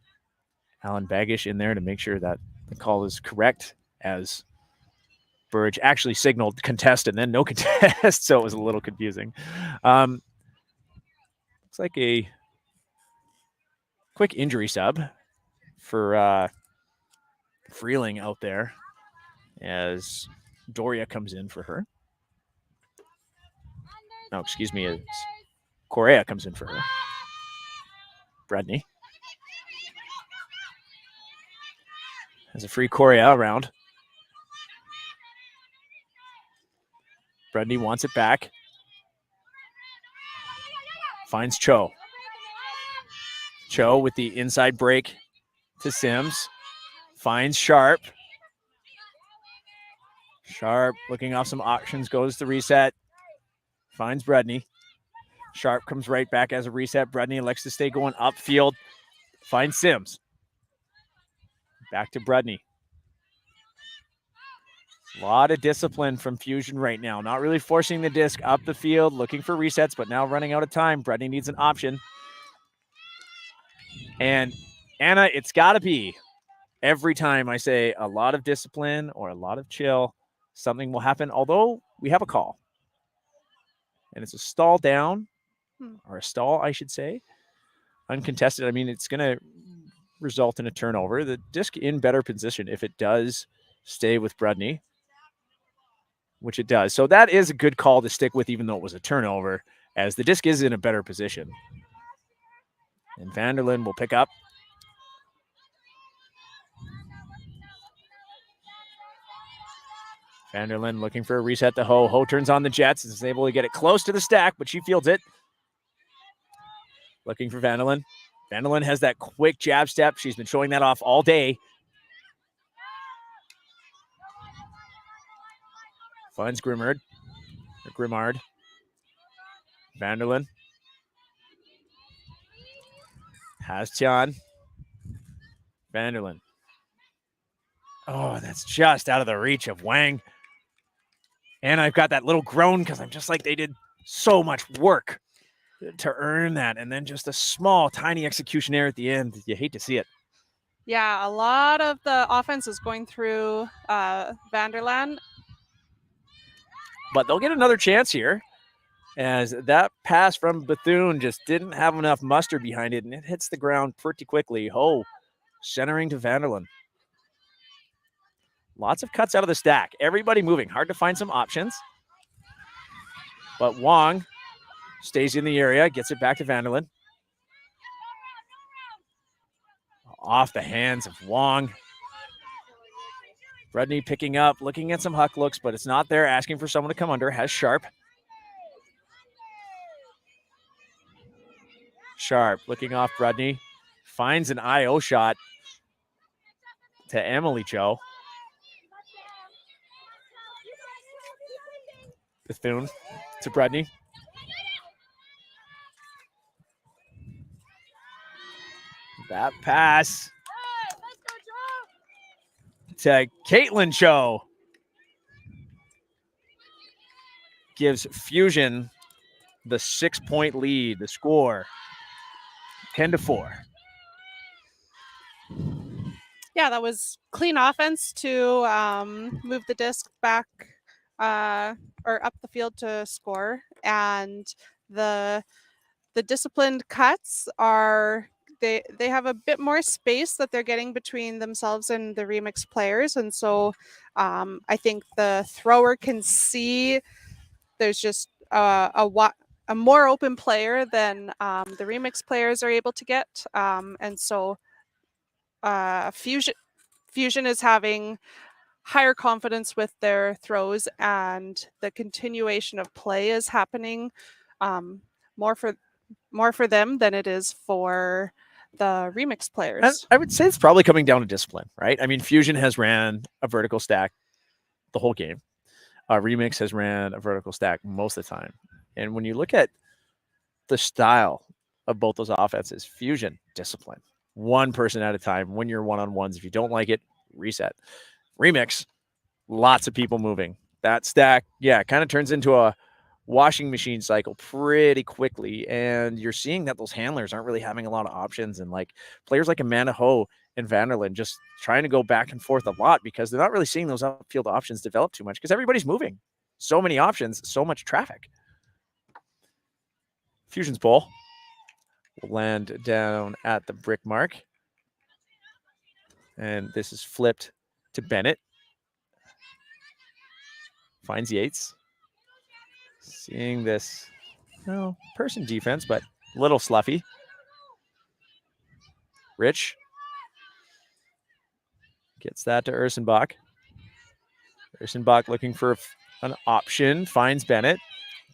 Baggish in there to make sure that the call is correct, as Burridge actually signaled contest and then no contest, so it was a little confusing. Looks like a quick injury sub for Freeling out there, as Doria comes in for her. No, excuse me, it's Correa comes in for her. Bredney has a free Correa around. Bredney wants it back. Finds Cho. Cho with the inside break to Sims. Finds Sharp. Sharp looking off some options, goes to reset. Finds Bredney. Sharp comes right back as a reset. Bredney elects to stay going upfield. Finds Sims. Back to Bredney. A lot of discipline from Fusion right now. Not really forcing the disc up the field, looking for resets, but now running out of time. Bredney needs an option. And Anna, it's got to be every time I say a lot of discipline or a lot of chill, something will happen, although we have a call. And it's a stall down, or a stall, I should say. Uncontested. I mean, it's going to result in a turnover. The disc in better position if it does stay with Bredney, which it does. So that is a good call to stick with, even though it was a turnover, as the disc is in a better position. And Vanderlyn will pick up. Vanderlyn looking for a reset to Ho. Ho turns on the Jets and is able to get it close to the stack, but she fields it. Looking for Vanderlyn. Vanderlyn has that quick jab step. She's been showing that off all day. Finds Grimmard. Vanderlyn. Has Tian. Vanderlyn. Oh, that's just out of the reach of Wang. And I've got that little groan because I'm just like, they did so much work to earn that. And then just a small, tiny execution error at the end. You hate to see it. Yeah, a lot of the offense is going through Vanderland. But they'll get another chance here, as that pass from Bethune just didn't have enough muster behind it, and it hits the ground pretty quickly. Ho centering to Vanderlyn. Lots of cuts out of the stack. Everybody moving. Hard to find some options. But Wong stays in the area, gets it back to Vanderlyn. Off the hands of Wong. Bredney picking up, looking at some huck looks, but it's not there. Asking for someone to come under. Has Sharp. Sharp looking off Bredney. Finds an IO shot to Emily Cho. Bethune to Bredney. That pass to Caitlin Cho gives Fusion the 6-point lead. The score 10-4. Yeah, that was clean offense to move the disc back or up the field to score, and the disciplined cuts are they have a bit more space that they're getting between themselves and the remix players, and so I think the thrower can see there's just a more open player than the remix players are able to get, and so Fusion is having higher confidence with their throws, and the continuation of play is happening more for them than it is for the remix players. And I would say it's probably coming down to discipline, right? I mean, Fusion has ran a vertical stack the whole game. Remix has ran a vertical stack most of the time. And when you look at the style of both those offenses, Fusion, discipline. One person at a time, win your one-on-ones. If you don't like it, reset. Remix, lots of people moving. That stack, yeah, kind of turns into a washing machine cycle pretty quickly. And you're seeing that those handlers aren't really having a lot of options. And like players like Amanda Ho and Vanderlyn just trying to go back and forth a lot because they're not really seeing those upfield options develop too much because everybody's moving. So many options, so much traffic. Fusion's ball will land down at the brick mark. And this is flipped to Bennett. Finds Yates. Seeing this, well, person defense, but a little sluffy. Rich gets that to Ursenbach. Ursenbach looking for an option, finds Bennett.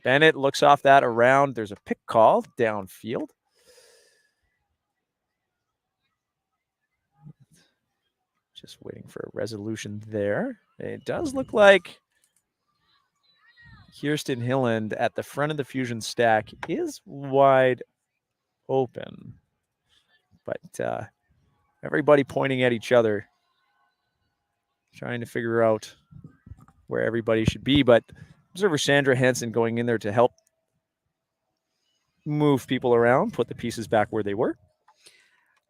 Bennett looks off that around. There's a pick call downfield. Just waiting for a resolution there. It does look like Kirsten Hilland at the front of the Fusion stack is wide open. But everybody pointing at each other, trying to figure out where everybody should be. But observer Sandra Henson going in there to help move people around, put the pieces back where they were.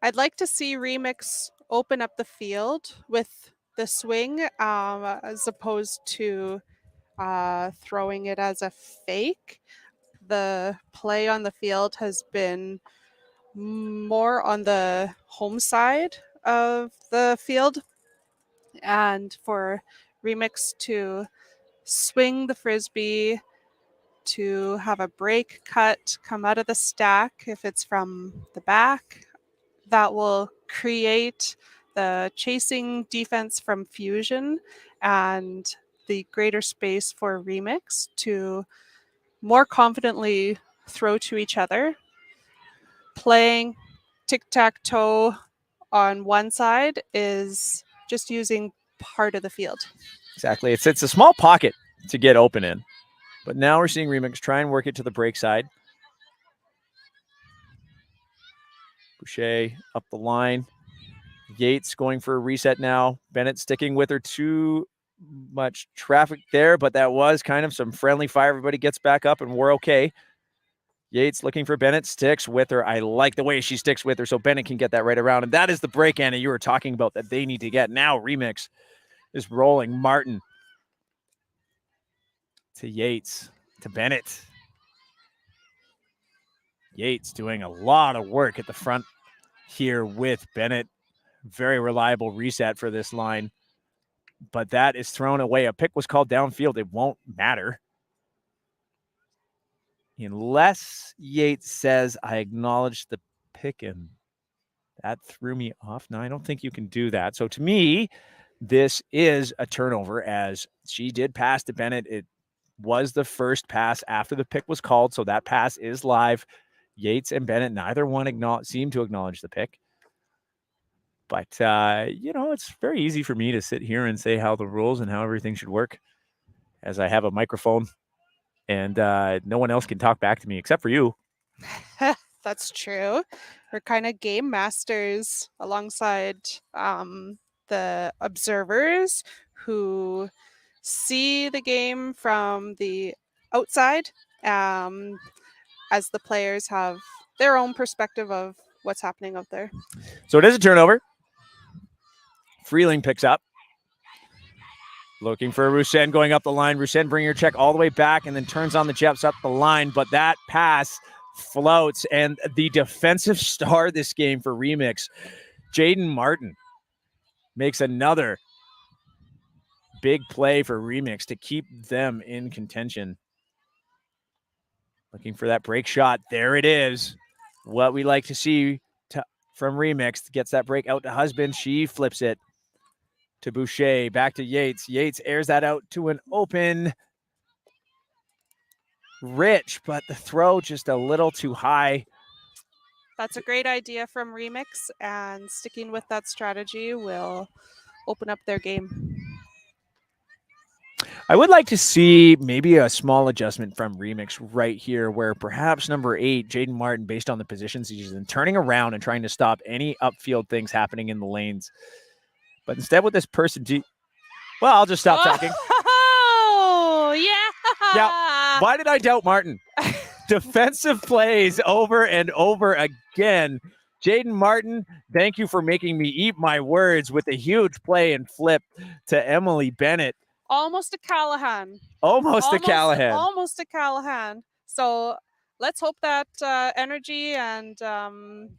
I'd like to see Remix open up the field with the swing as opposed to throwing it as a fake. The play on the field has been more on the home side of the field, and for Remix to swing the Frisbee, to have a break cut come out of the stack if it's from the back, that will create the chasing defense from Fusion and the greater space for Remix to more confidently throw to each other. Playing tic-tac-toe on one side is just using part of the field. Exactly. It's a small pocket to get open in. But now we're seeing Remix try and work it to the break side. Boucher up the line. Yates going for a reset now. Bennett sticking with her. Too much traffic there, but that was kind of some friendly fire. Everybody gets back up and we're okay. Yates looking for Bennett, sticks with her. I like the way she sticks with her so Bennett can get that right around. And that is the break, Anna, you were talking about that they need to get. Now Remix is rolling. Martin to Yates, to Bennett. Yates doing a lot of work at the front here with Bennett. Very reliable reset for this line. But that is thrown away. A pick was called downfield. It won't matter. Unless Yates says, I acknowledge the pick, and that threw me off. No, I don't think you can do that. So to me, this is a turnover as she did pass to Bennett. It was the first pass after the pick was called, so that pass is live. Yates and Bennett, neither one seem to acknowledge the pick. But, it's very easy for me to sit here and say how the rules and how everything should work as I have a microphone and no one else can talk back to me except for you. That's true. We're kind of game masters alongside the observers who see the game from the outside. as the players have their own perspective of what's happening out there. So it is a turnover. Freeling picks up. Looking for Roussen going up the line. Roussen bringing her check all the way back and then turns on the Jeps up the line. But that pass floats. And the defensive star this game for Remix, Jaden Martin, makes another big play for Remix to keep them in contention. Looking for that break shot. There it is. What we like to see from Remix. Gets that break out to Husband. She flips it to Boucher. Back to Yates. Yates airs that out to an open Rich, but the throw just a little too high. That's a great idea from Remix, and sticking with that strategy will open up their game. I would like to see maybe a small adjustment from Remix right here, where perhaps number 8, Jaden Martin, based on the positions he's in, turning around and trying to stop any upfield things happening in the lanes. But instead with this person, well, I'll just stop talking. Oh, yeah. Now, why did I doubt Martin? Defensive plays over and over again. Jaden Martin, thank you for making me eat my words with a huge play and flip to Emily Bennett. Almost a Callahan. Almost a Callahan. Almost a Callahan. So let's hope that energy and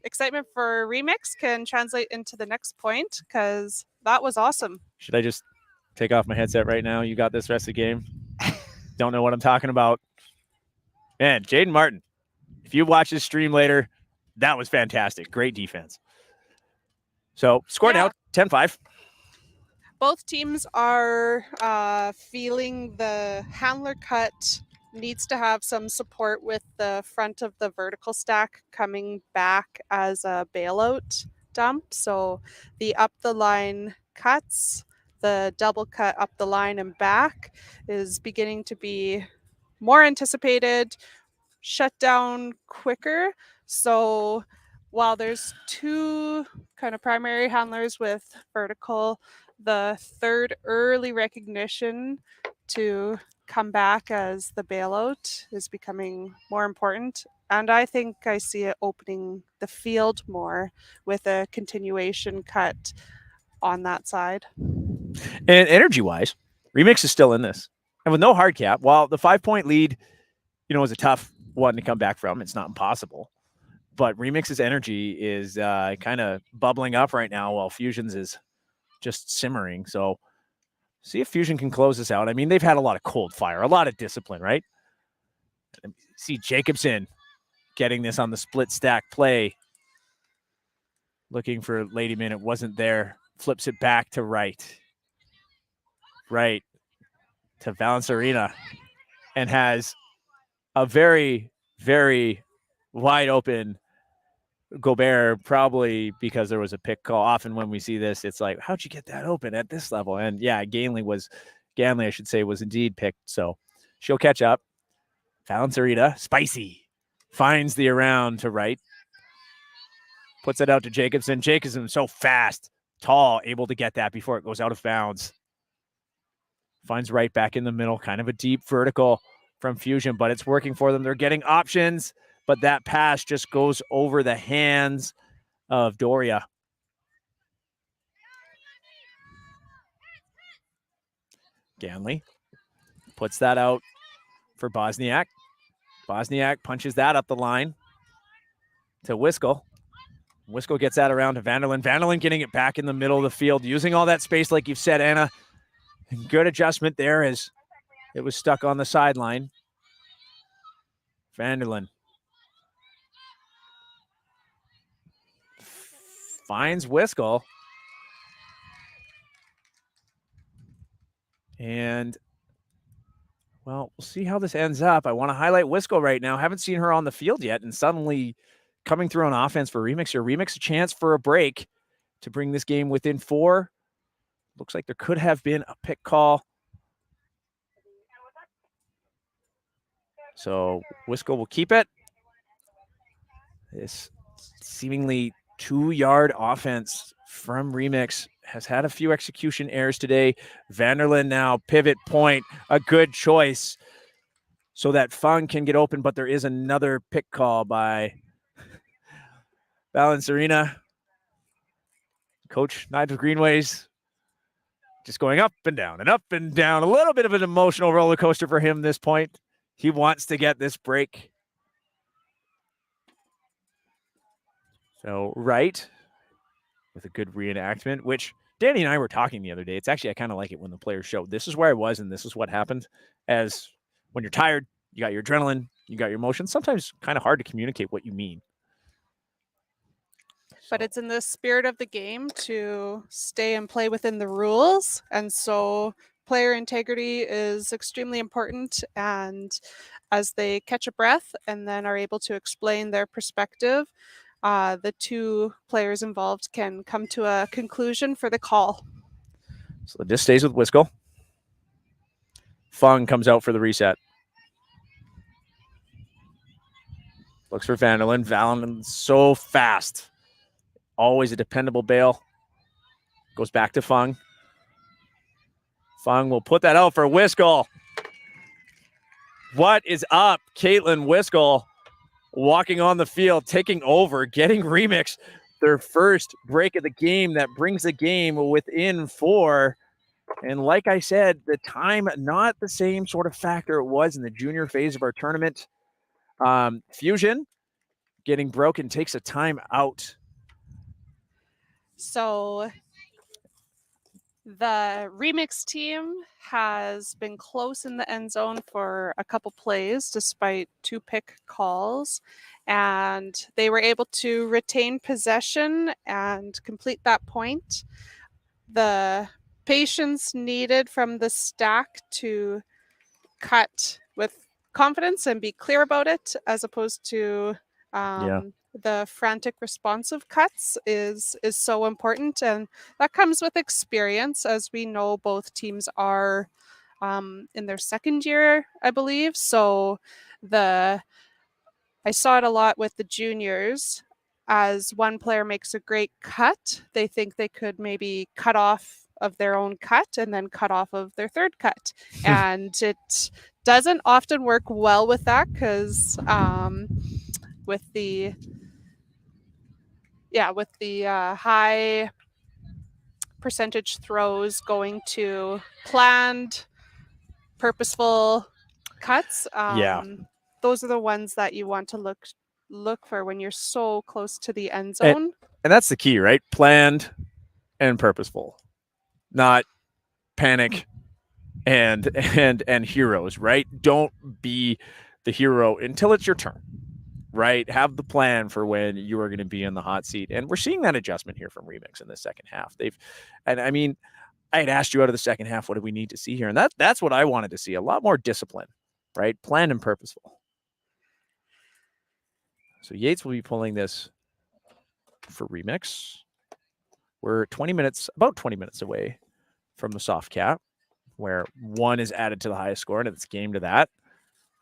excitement for Remix can translate into the next point, because that was awesome. Should I just take off my headset right now? You got this rest of the game? Don't know what I'm talking about. Man, Jaden Martin, if you watch this stream later, that was fantastic. Great defense. So score now, 10-5. Both teams are feeling the handler cut needs to have some support with the front of the vertical stack coming back as a bailout dump. So the up the line cuts, the double cut up the line and back is beginning to be more anticipated, shut down quicker. So while there's 2 kind of primary handlers with vertical, the third early recognition to come back as the bailout is becoming more important. And I think I see it opening the field more with a continuation cut on that side. And energy-wise, Remix is still in this. And with no hard cap, while the 5-point lead, was a tough one to come back from, it's not impossible. But Remix's energy is kind of bubbling up right now while Fusion's is just simmering. So see if Fusion can close this out. I mean, they've had a lot of cold fire, a lot of discipline, right? See Jacobson getting this on the split stack play. Looking for Lady Min. It wasn't there. Flips it back to right. Right to Valence Arena. And has a very, very wide open Gobert, probably because there was a pick call. Often when we see this, it's like, how'd you get that open at this level? And yeah, Ganley, I should say, was indeed picked. So she'll catch up. Valence Arena, spicy, finds the around to right. Puts it out to Jacobson. Jacobson so fast, tall, able to get that before it goes out of bounds. Finds right back in the middle, kind of a deep vertical from Fusion, but it's working for them. They're getting options, but that pass just goes over the hands of Doria. Ganley puts that out for Bosniak. Bosniak punches that up the line to Wiskel. Wiskel gets that around to Vanderlyn. Vanderlyn getting it back in the middle of the field, using all that space like you've said, Anna. Good adjustment there as it was stuck on the sideline. Vanderlyn finds Wiskel. And, well, we'll see how this ends up. I want to highlight Wiskel right now. Haven't seen her on the field yet, and suddenly coming through on offense for Remix here. Remix a chance for a break to bring this game within 4. Looks like there could have been a pick call. So Wiskel will keep it. This seemingly 2-yard offense from Remix has had a few execution errors today. Vanderlyn now pivot point, a good choice. so that Fung can get open, but there is another pick call by Valencerina. Coach Nigel Greenways just going up and down and up and down. A little bit of an emotional roller coaster for him this point. He wants to get this break. So Wright with a good reenactment, which Danny and I were talking the other day. It's actually, I kind of like it when the players show, this is where I was and this is what happened. As when you're tired, you got your adrenaline, you got your emotions. Sometimes kind of hard to communicate what you mean. But it's in the spirit of the game to stay and play within the rules. And so player integrity is extremely important. And as they catch a breath and then are able to explain their perspective, the two players involved can come to a conclusion for the call. So this stays with Wiskel. Fung comes out for the reset. Looks for Vanderlyn. Vanderlyn so fast. Always a dependable bail. Goes back to Fung. Fung will put that out for Wiskel. What is up? Caitlin Wiskel walking on the field, taking over, getting Remix their first break of the game that brings the game within 4. And like I said, the time, not the same sort of factor it was in the junior phase of our tournament. Fusion getting broken, takes a time out. So the Remix team has been close in the end zone for a couple plays despite 2 pick calls, and they were able to retain possession and complete that point. The patience needed from the stack to cut with confidence and be clear about it, as opposed to the frantic responsive cuts is so important, and that comes with experience, as we know both teams are in their second year, I believe. So I saw it a lot with the juniors. As one player makes a great cut, they think they could maybe cut off of their own cut and then cut off of their third cut. And it doesn't often work well with that, because with the high percentage throws going to planned, purposeful cuts, those are the ones that you want to look for when you're so close to the end zone. And that's the key, right? Planned and purposeful, not panic and heroes, right? Don't be the hero until it's your turn. Right? Have the plan for when you are going to be in the hot seat. And we're seeing that adjustment here from Remix in the second half. I had asked you out of the second half, what do we need to see here? And that's what I wanted to see. A lot more discipline, right? Planned and purposeful. So Yates will be pulling this for Remix. We're about 20 minutes away from the soft cap, where 1 is added to the highest score, and it's game to that.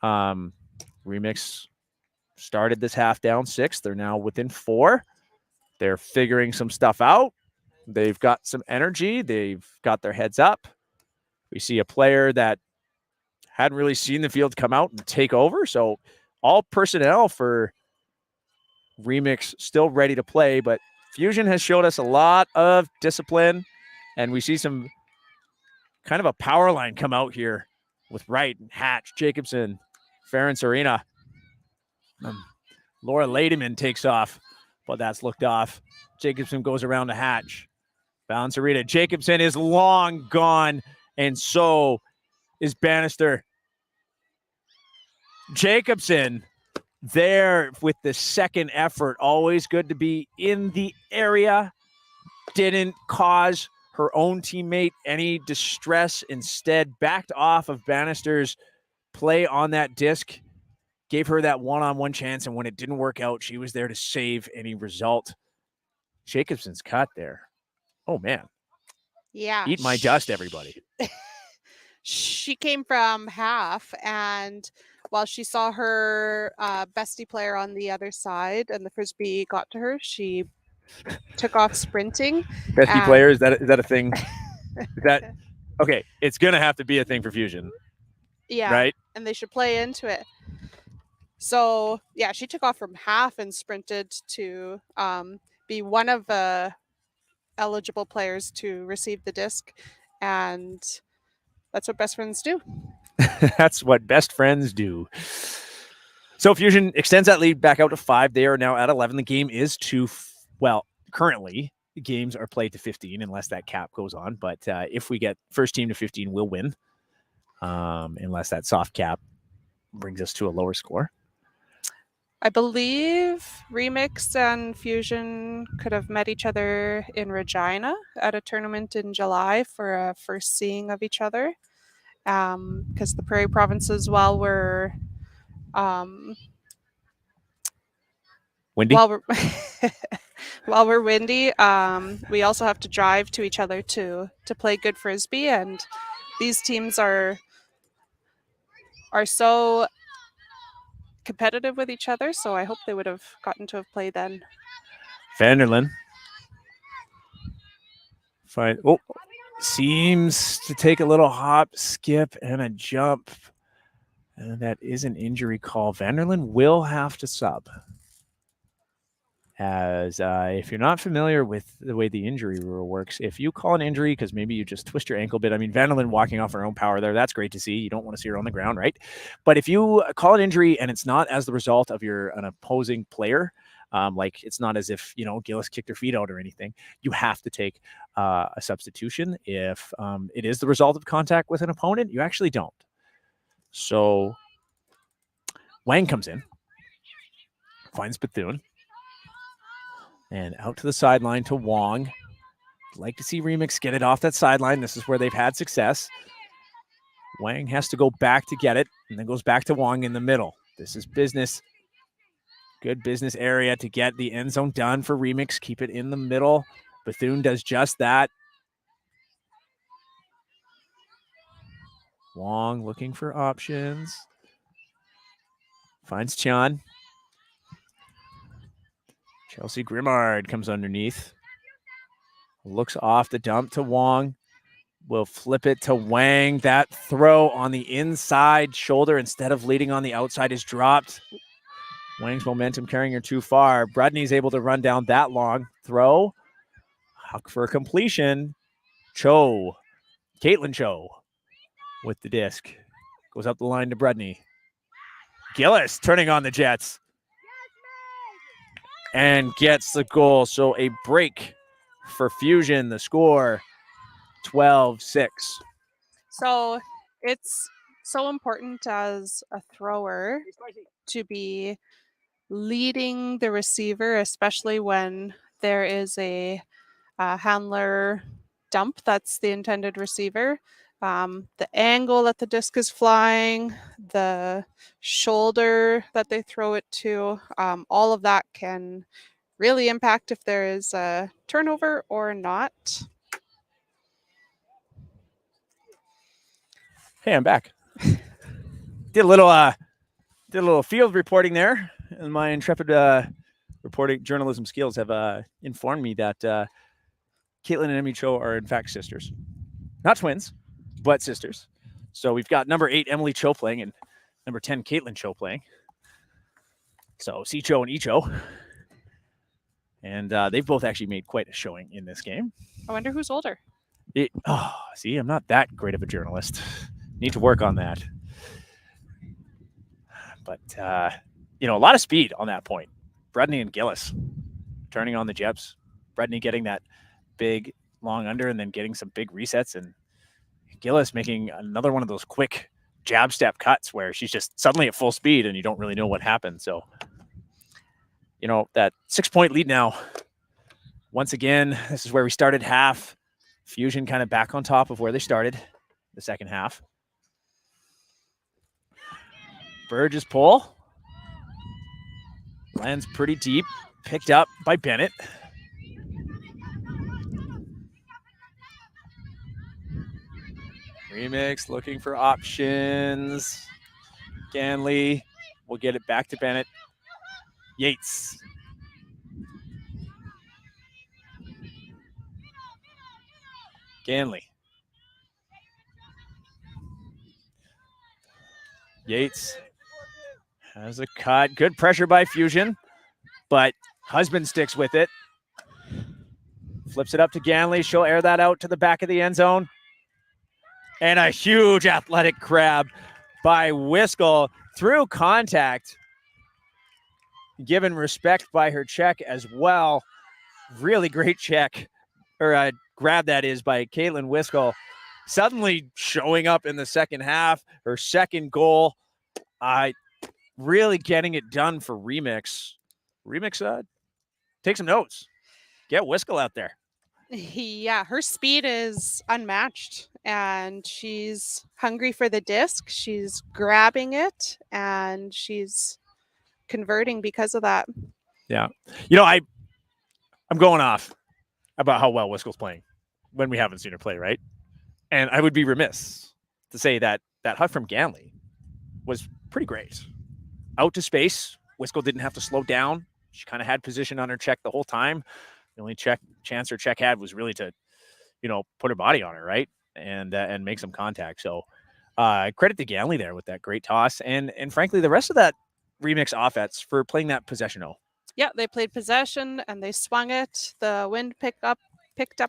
Remix started this half down 6. They're now within 4. They're figuring some stuff out. They've got some energy. They've got their heads up. We see a player that hadn't really seen the field come out and take over. So all personnel for Remix still ready to play, but Fusion has showed us a lot of discipline, and we see some kind of a power line come out here with Wright and Hatch, Jacobson, Ference Arena. Laura Lademan takes off, but that's looked off. Jacobson goes around to Hatch. Balance Arena. Jacobson is long gone, and so is Bannister. Jacobson there with the second effort. Always good to be in the area. Didn't cause her own teammate any distress. Instead, backed off of Bannister's play on that disc. Gave her that one-on-one chance, and when it didn't work out, she was there to save any result. Jacobson's cut there. Oh, man. Yeah. Eat my dust, everybody. She came from half, and while she saw her bestie player on the other side and the Frisbee got to her, she took off sprinting. Bestie player, is that a thing? Is that okay? It's going to have to be a thing for Fusion. Yeah. Right? and they should play into it. So yeah, she took off from half and sprinted to be one of the eligible players to receive the disc, and that's what best friends do. That's what best friends do. So Fusion extends that lead back out to 5. They are now at 11. The game is currently the games are played to 15 unless that cap goes on. But if we get first team to 15, we'll win. Unless that soft cap brings us to a lower score. I believe Remix and Fusion could have met each other in Regina at a tournament in July for a first seeing of each other. Because the Prairie Provinces, while we're windy, while we're windy, we also have to drive to each other to play good Frisbee, and these teams are so competitive with each other, so I hope they would have gotten to have played then. Vanderlyn. Fine. Oh, seems to take a little hop, skip, and a jump. And that is an injury call. Vanderlyn will have to sub. As if you're not familiar with the way the injury rule works, if you call an injury because maybe you just twist your ankle a bit, I mean, Vanderlyn walking off her own power there, that's great to see. You don't want to see her on the ground, right? But if you call an injury and it's not as the result of an opposing player, like it's not as if, Gillis kicked her feet out or anything, you have to take a substitution. If it is the result of contact with an opponent, you actually don't. So Wang comes in, finds Bethune, and out to the sideline to Wong. Like to see Remix get it off that sideline. This is where they've had success. Wang has to go back to get it, and then goes back to Wong in the middle. This is business. Good business area to get the end zone done for Remix. Keep it in the middle. Bethune does just that. Wong looking for options. Finds Chan. Chelsea Grimard comes underneath. Looks off the dump to Wong. Will flip it to Wang. That throw on the inside shoulder instead of leading on the outside is dropped. Wang's momentum carrying her too far. Brudney's able to run down that long throw. Huck for a completion. Caitlin Cho with the disc. Goes up the line to Brudney. Gillis turning on the Jets. And gets the goal. So a break for Fusion. The score 12-6. So it's so important as a thrower to be leading the receiver, especially when there is a handler dump that's the intended receiver. The angle that the disc is flying, the shoulder that they throw it to, all of that can really impact if there is a turnover or not. Hey, I'm back. Did a little field reporting there, and my intrepid reporting journalism skills have informed me that Caitlin and Emily Cho are in fact sisters, not twins, but sisters. So we've got number 8 Emily Cho playing and number 10 Caitlin Cho playing. So C Cho and E Cho, and they've both actually made quite a showing in this game. I wonder who's older. See, I'm not that great of a journalist. Need to work on that. But, a lot of speed on that point. Brudney and Gillis turning on the Jeps. Brudney getting that big long under and then getting some big resets. And Gillis making another one of those quick jab step cuts where she's just suddenly at full speed and you don't really know what happened. So, that 6-point lead now. Once again, this is where we started half. Fusion kind of back on top of where they started the second half. Burgess pull. Lands pretty deep. Picked up by Bennett. Remix looking for options. Ganley will get it back to Bennett. Yates. Ganley. Yates has a cut. Good pressure by Fusion, but Husband sticks with it. Flips it up to Ganley. She'll air that out to the back of the end zone. And a huge athletic grab by Wiskel through contact. Given respect by her check as well. Really great check, or grab that is, by Caitlin Wiskel. Suddenly showing up in the second half. Her second goal. Really getting it done for Remix. Remix, take some notes. Get Wiskel out there. Yeah, her speed is unmatched, and she's hungry for the disc. She's grabbing it, and she's converting because of that. Yeah. You know, I'm going off about how well Wiskel's playing when we haven't seen her play, right? And I would be remiss to say that that hut from Ganley was pretty great. Out to space. Wiskel didn't have to slow down. She kind of had position on her check the whole time. The only chance her check had was really to, put her body on her, right? And make some contact. So credit to Ganley there with that great toss. And frankly, the rest of that Remix offense for playing that possession-o. Yeah, they played possession and they swung it. The wind picked up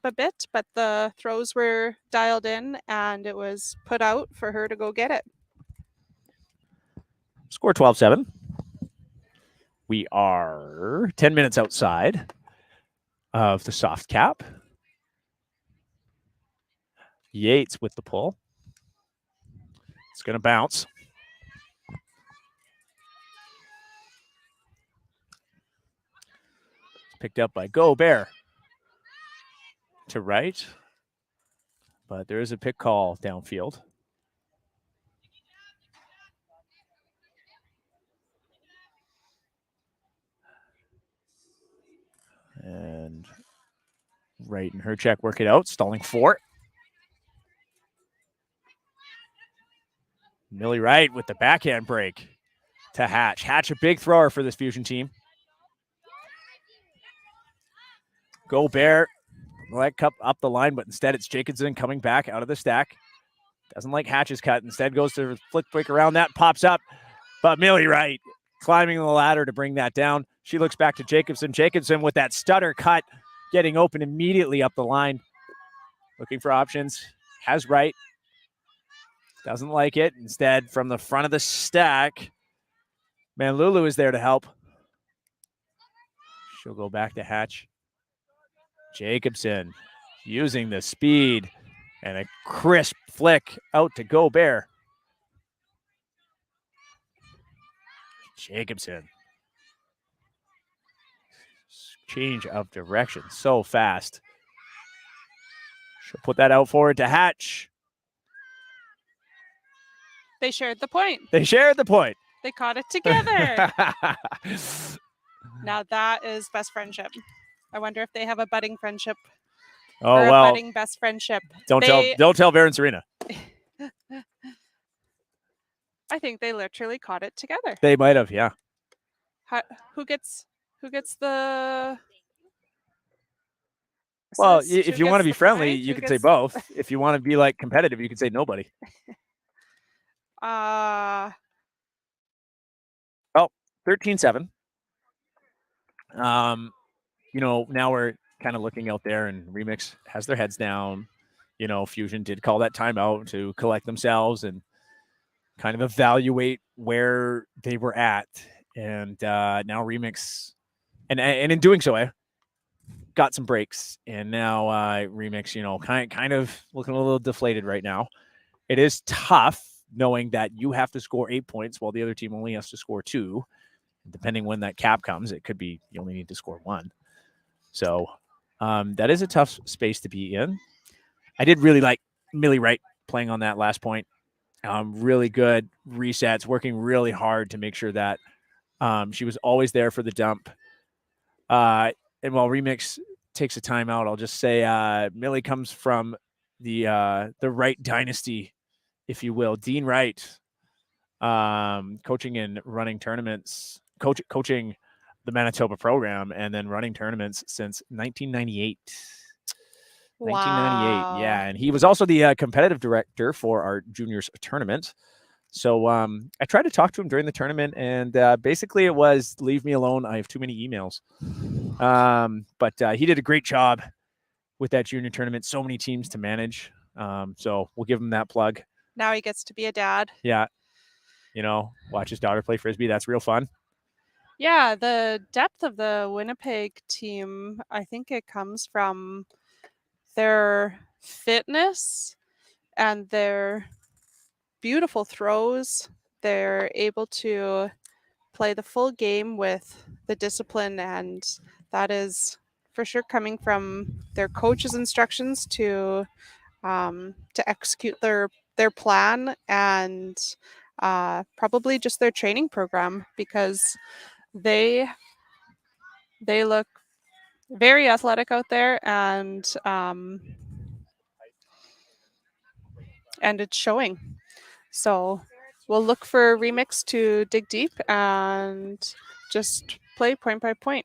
a bit, but the throws were dialed in and it was put out for her to go get it. Score 12-7. We are 10 minutes outside of the soft cap. Yates with the pull. It's going to bounce. It's picked up by Gobert to right. But there is a pick call downfield. And right in her check, work it out. Stalling 4. Millie Wright with the backhand break to Hatch. Hatch, a big thrower for this Fusion team. Gobert, let cup up the line, but instead it's Jacobson coming back out of the stack. Doesn't like Hatch's cut. Instead goes to flick break around that, pops up. But Millie Wright climbing the ladder to bring that down. She looks back to Jacobson. Jacobson with that stutter cut, getting open immediately up the line. Looking for options. Has Wright. Doesn't like it. Instead, from the front of the stack, Manlulu is there to help. She'll go back to Hatch. Jacobson using the speed and a crisp flick out to Gobert. Jacobson. Change of direction so fast. She'll put that out forward to Hatch. They shared the point. They shared the point. They caught it together. Now that is best friendship. I wonder if they have a budding friendship. Oh, or well. a budding best friendship. Don't tell Vera and Serena. I think they literally caught it together. They might have, yeah. Who gets the... Well, assist? if Who you want to gets be the friendly, point? you Who could say gets- both. If you want to be like competitive, you could say nobody. 13-7. Now we're kind of looking out there, and Remix has their heads down. Fusion did call that timeout to collect themselves and kind of evaluate where they were at. And now Remix, and in doing so, got some breaks. And now Remix, kind of looking a little deflated right now. It is tough knowing that you have to score 8 points while the other team only has to score 2. Depending when that cap comes, it could be you only need to score 1. So that is a tough space to be in. I did really like Millie Wright playing on that last point. Really good resets, working really hard to make sure that she was always there for the dump. And while Remix takes a timeout, I'll just say Millie comes from the Wright dynasty, if you will. Dean Wright, coaching and running tournaments, coaching the Manitoba program, and then running tournaments since 1998. Wow. 1998, yeah. And he was also the competitive director for our juniors tournament. So I tried to talk to him during the tournament, and basically it was leave me alone. I have too many emails. But he did a great job with that junior tournament. So many teams to manage. So we'll give him that plug. Now he gets to be a dad. Yeah. Watch his daughter play Frisbee. That's real fun. Yeah, the depth of the Winnipeg team, I think it comes from their fitness and their beautiful throws. They're able to play the full game with the discipline, and that is for sure coming from their coach's instructions to execute their plan, and probably just their training program, because they look very athletic out there, and it's showing. So we'll look for Remix to dig deep and just play point by point.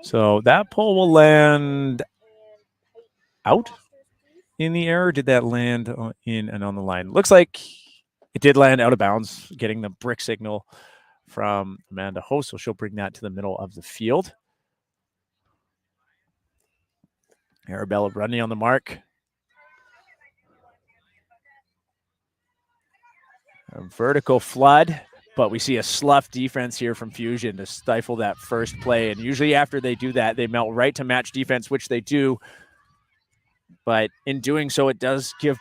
So that pull will land out in the air. Or did that land in and on the line? Looks like it did land out of bounds, getting the brick signal from Amanda Ho. So she'll bring that to the middle of the field. Arabella Brundy on the mark. A vertical flood, but we see a slough defense here from Fusion to stifle that first play. And usually after they do that, they melt right to match defense, which they do. But in doing so, it does give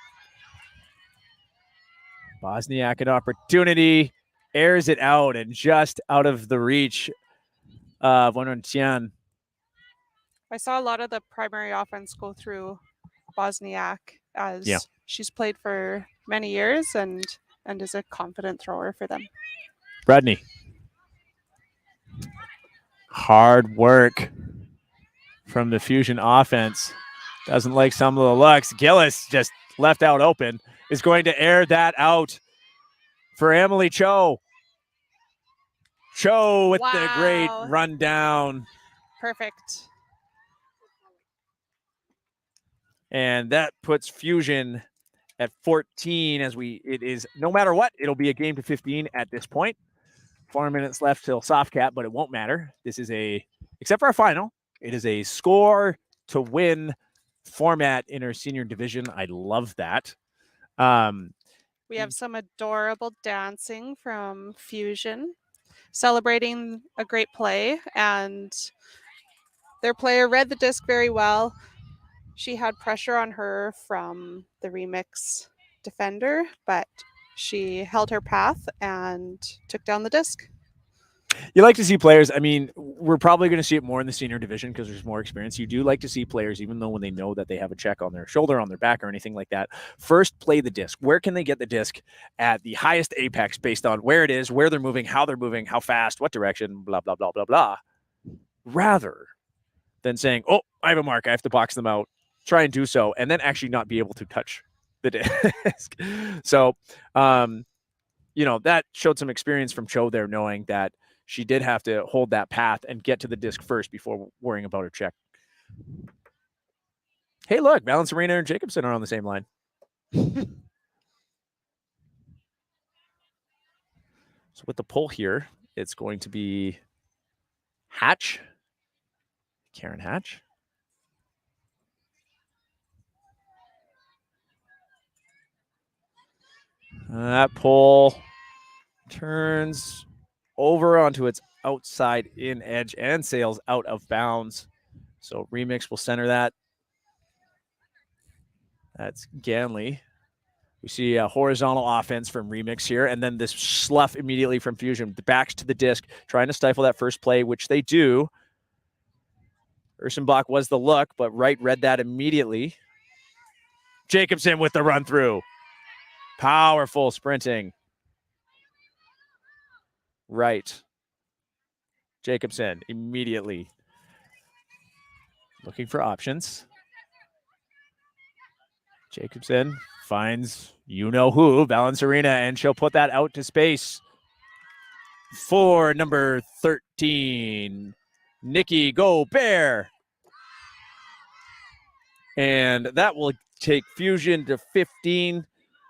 Bosniak an opportunity, airs it out, and just out of the reach of Wonontian. I saw a lot of the primary offense go through Bosniak, as she's played for many years and is a confident thrower for them. Bradney. Hard work from the Fusion offense. Doesn't like some of the looks. Gillis just left out open. Is going to air that out for Emily Cho. Cho with the great run down. Perfect. And that puts Fusion at 14 it is, no matter what, it'll be a game to 15 at this point. 4 minutes left till soft cap, but it won't matter. This is except for our final, it is a score to win format in our senior division. I love that. We have some adorable dancing from Fusion, celebrating a great play, and their player read the disc very well. She had pressure on her from the Remix defender, but she held her path and took down the disc. You like to see players, I mean, we're probably going to see it more in the senior division because there's more experience. You do like to see players, even though when they know that they have a check on their shoulder, on their back, or anything like that, first play the disc. Where can they get the disc at the highest apex based on where it is, where they're moving, how fast, what direction, blah, blah, blah, blah, blah, rather than saying, oh, I have a mark, I have to box them out, try and do so, and then actually not be able to touch the disc. So, that showed some experience from Cho there, knowing that she did have to hold that path and get to the disc first before worrying about her check. Hey, look, Valence Arena and Jacobson are on the same line. So with the pull here, it's going to be Hatch, Karen Hatch. That pull turns over onto its outside in edge and sails out of bounds. So Remix will center that. That's Ganley. We see a horizontal offense from Remix here, and then this slough immediately from Fusion. The backs to the disc, trying to stifle that first play, which they do. Ursenbach was the look, but Wright read that immediately. Jacobson with the run through. Powerful sprinting. Right. Jacobson immediately looking for options. Jacobson finds you-know-who, Valence Arena, and she'll put that out to space for number 13, Nikki Gobert. And that will take Fusion to 15.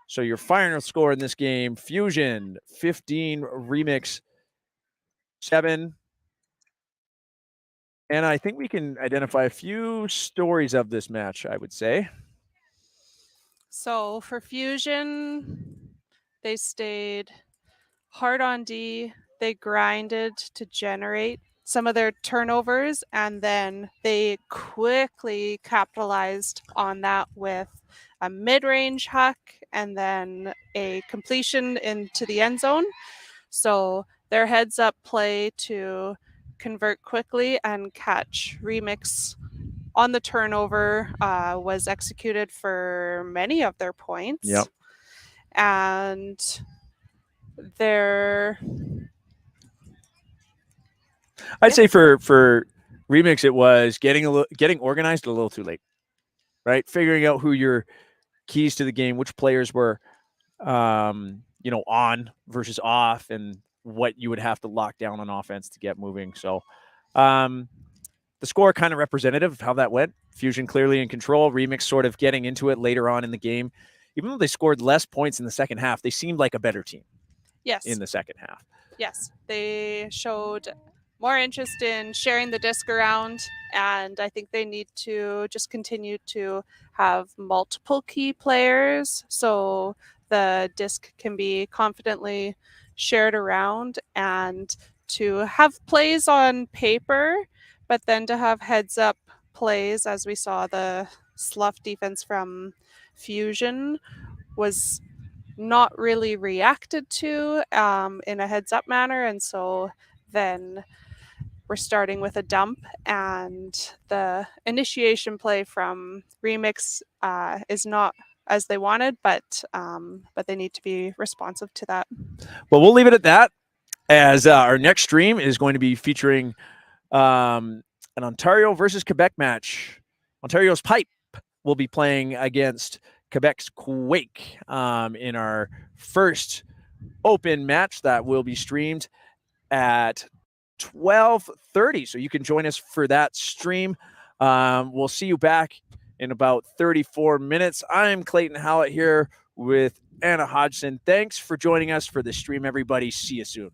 So your final score in this game, Fusion 15, Remix 7. And I think we can identify a few stories of this match, I would say. So for Fusion, they stayed hard on D. They grinded to generate some of their turnovers, and then they quickly capitalized on that with a mid-range huck and then a completion into the end zone. So their heads-up play to convert quickly and catch Remix on the turnover was executed for many of their points. Yep. And their I'd say for Remix, it was getting organized a little too late, right? Figuring out who your keys to the game, which players were, on versus off, and what you would have to lock down on offense to get moving. So, the score kind of representative of how that went. Fusion clearly in control. Remix sort of getting into it later on in the game. Even though they scored less points in the second half, they seemed like a better team. Yes. In the second half. Yes, they showed more interest in sharing the disc around, and I think they need to just continue to have multiple key players so the disc can be confidently shared around, and to have plays on paper, but then to have heads up plays, as we saw the slough defense from Fusion was not really reacted to in a heads up manner, and so then we're starting with a dump, and the initiation play from Remix is not as they wanted, but they need to be responsive to that. Well, we'll leave it at that, as our next stream is going to be featuring an Ontario versus Quebec match. Ontario's Pipe will be playing against Quebec's Quake in our first open match that will be streamed at 12:30. So you can join us for that stream. We'll see you back in about 34 minutes. I'm Clayton Hallett here with Anna Hodgson. Thanks for joining us for the stream, everybody. See you soon.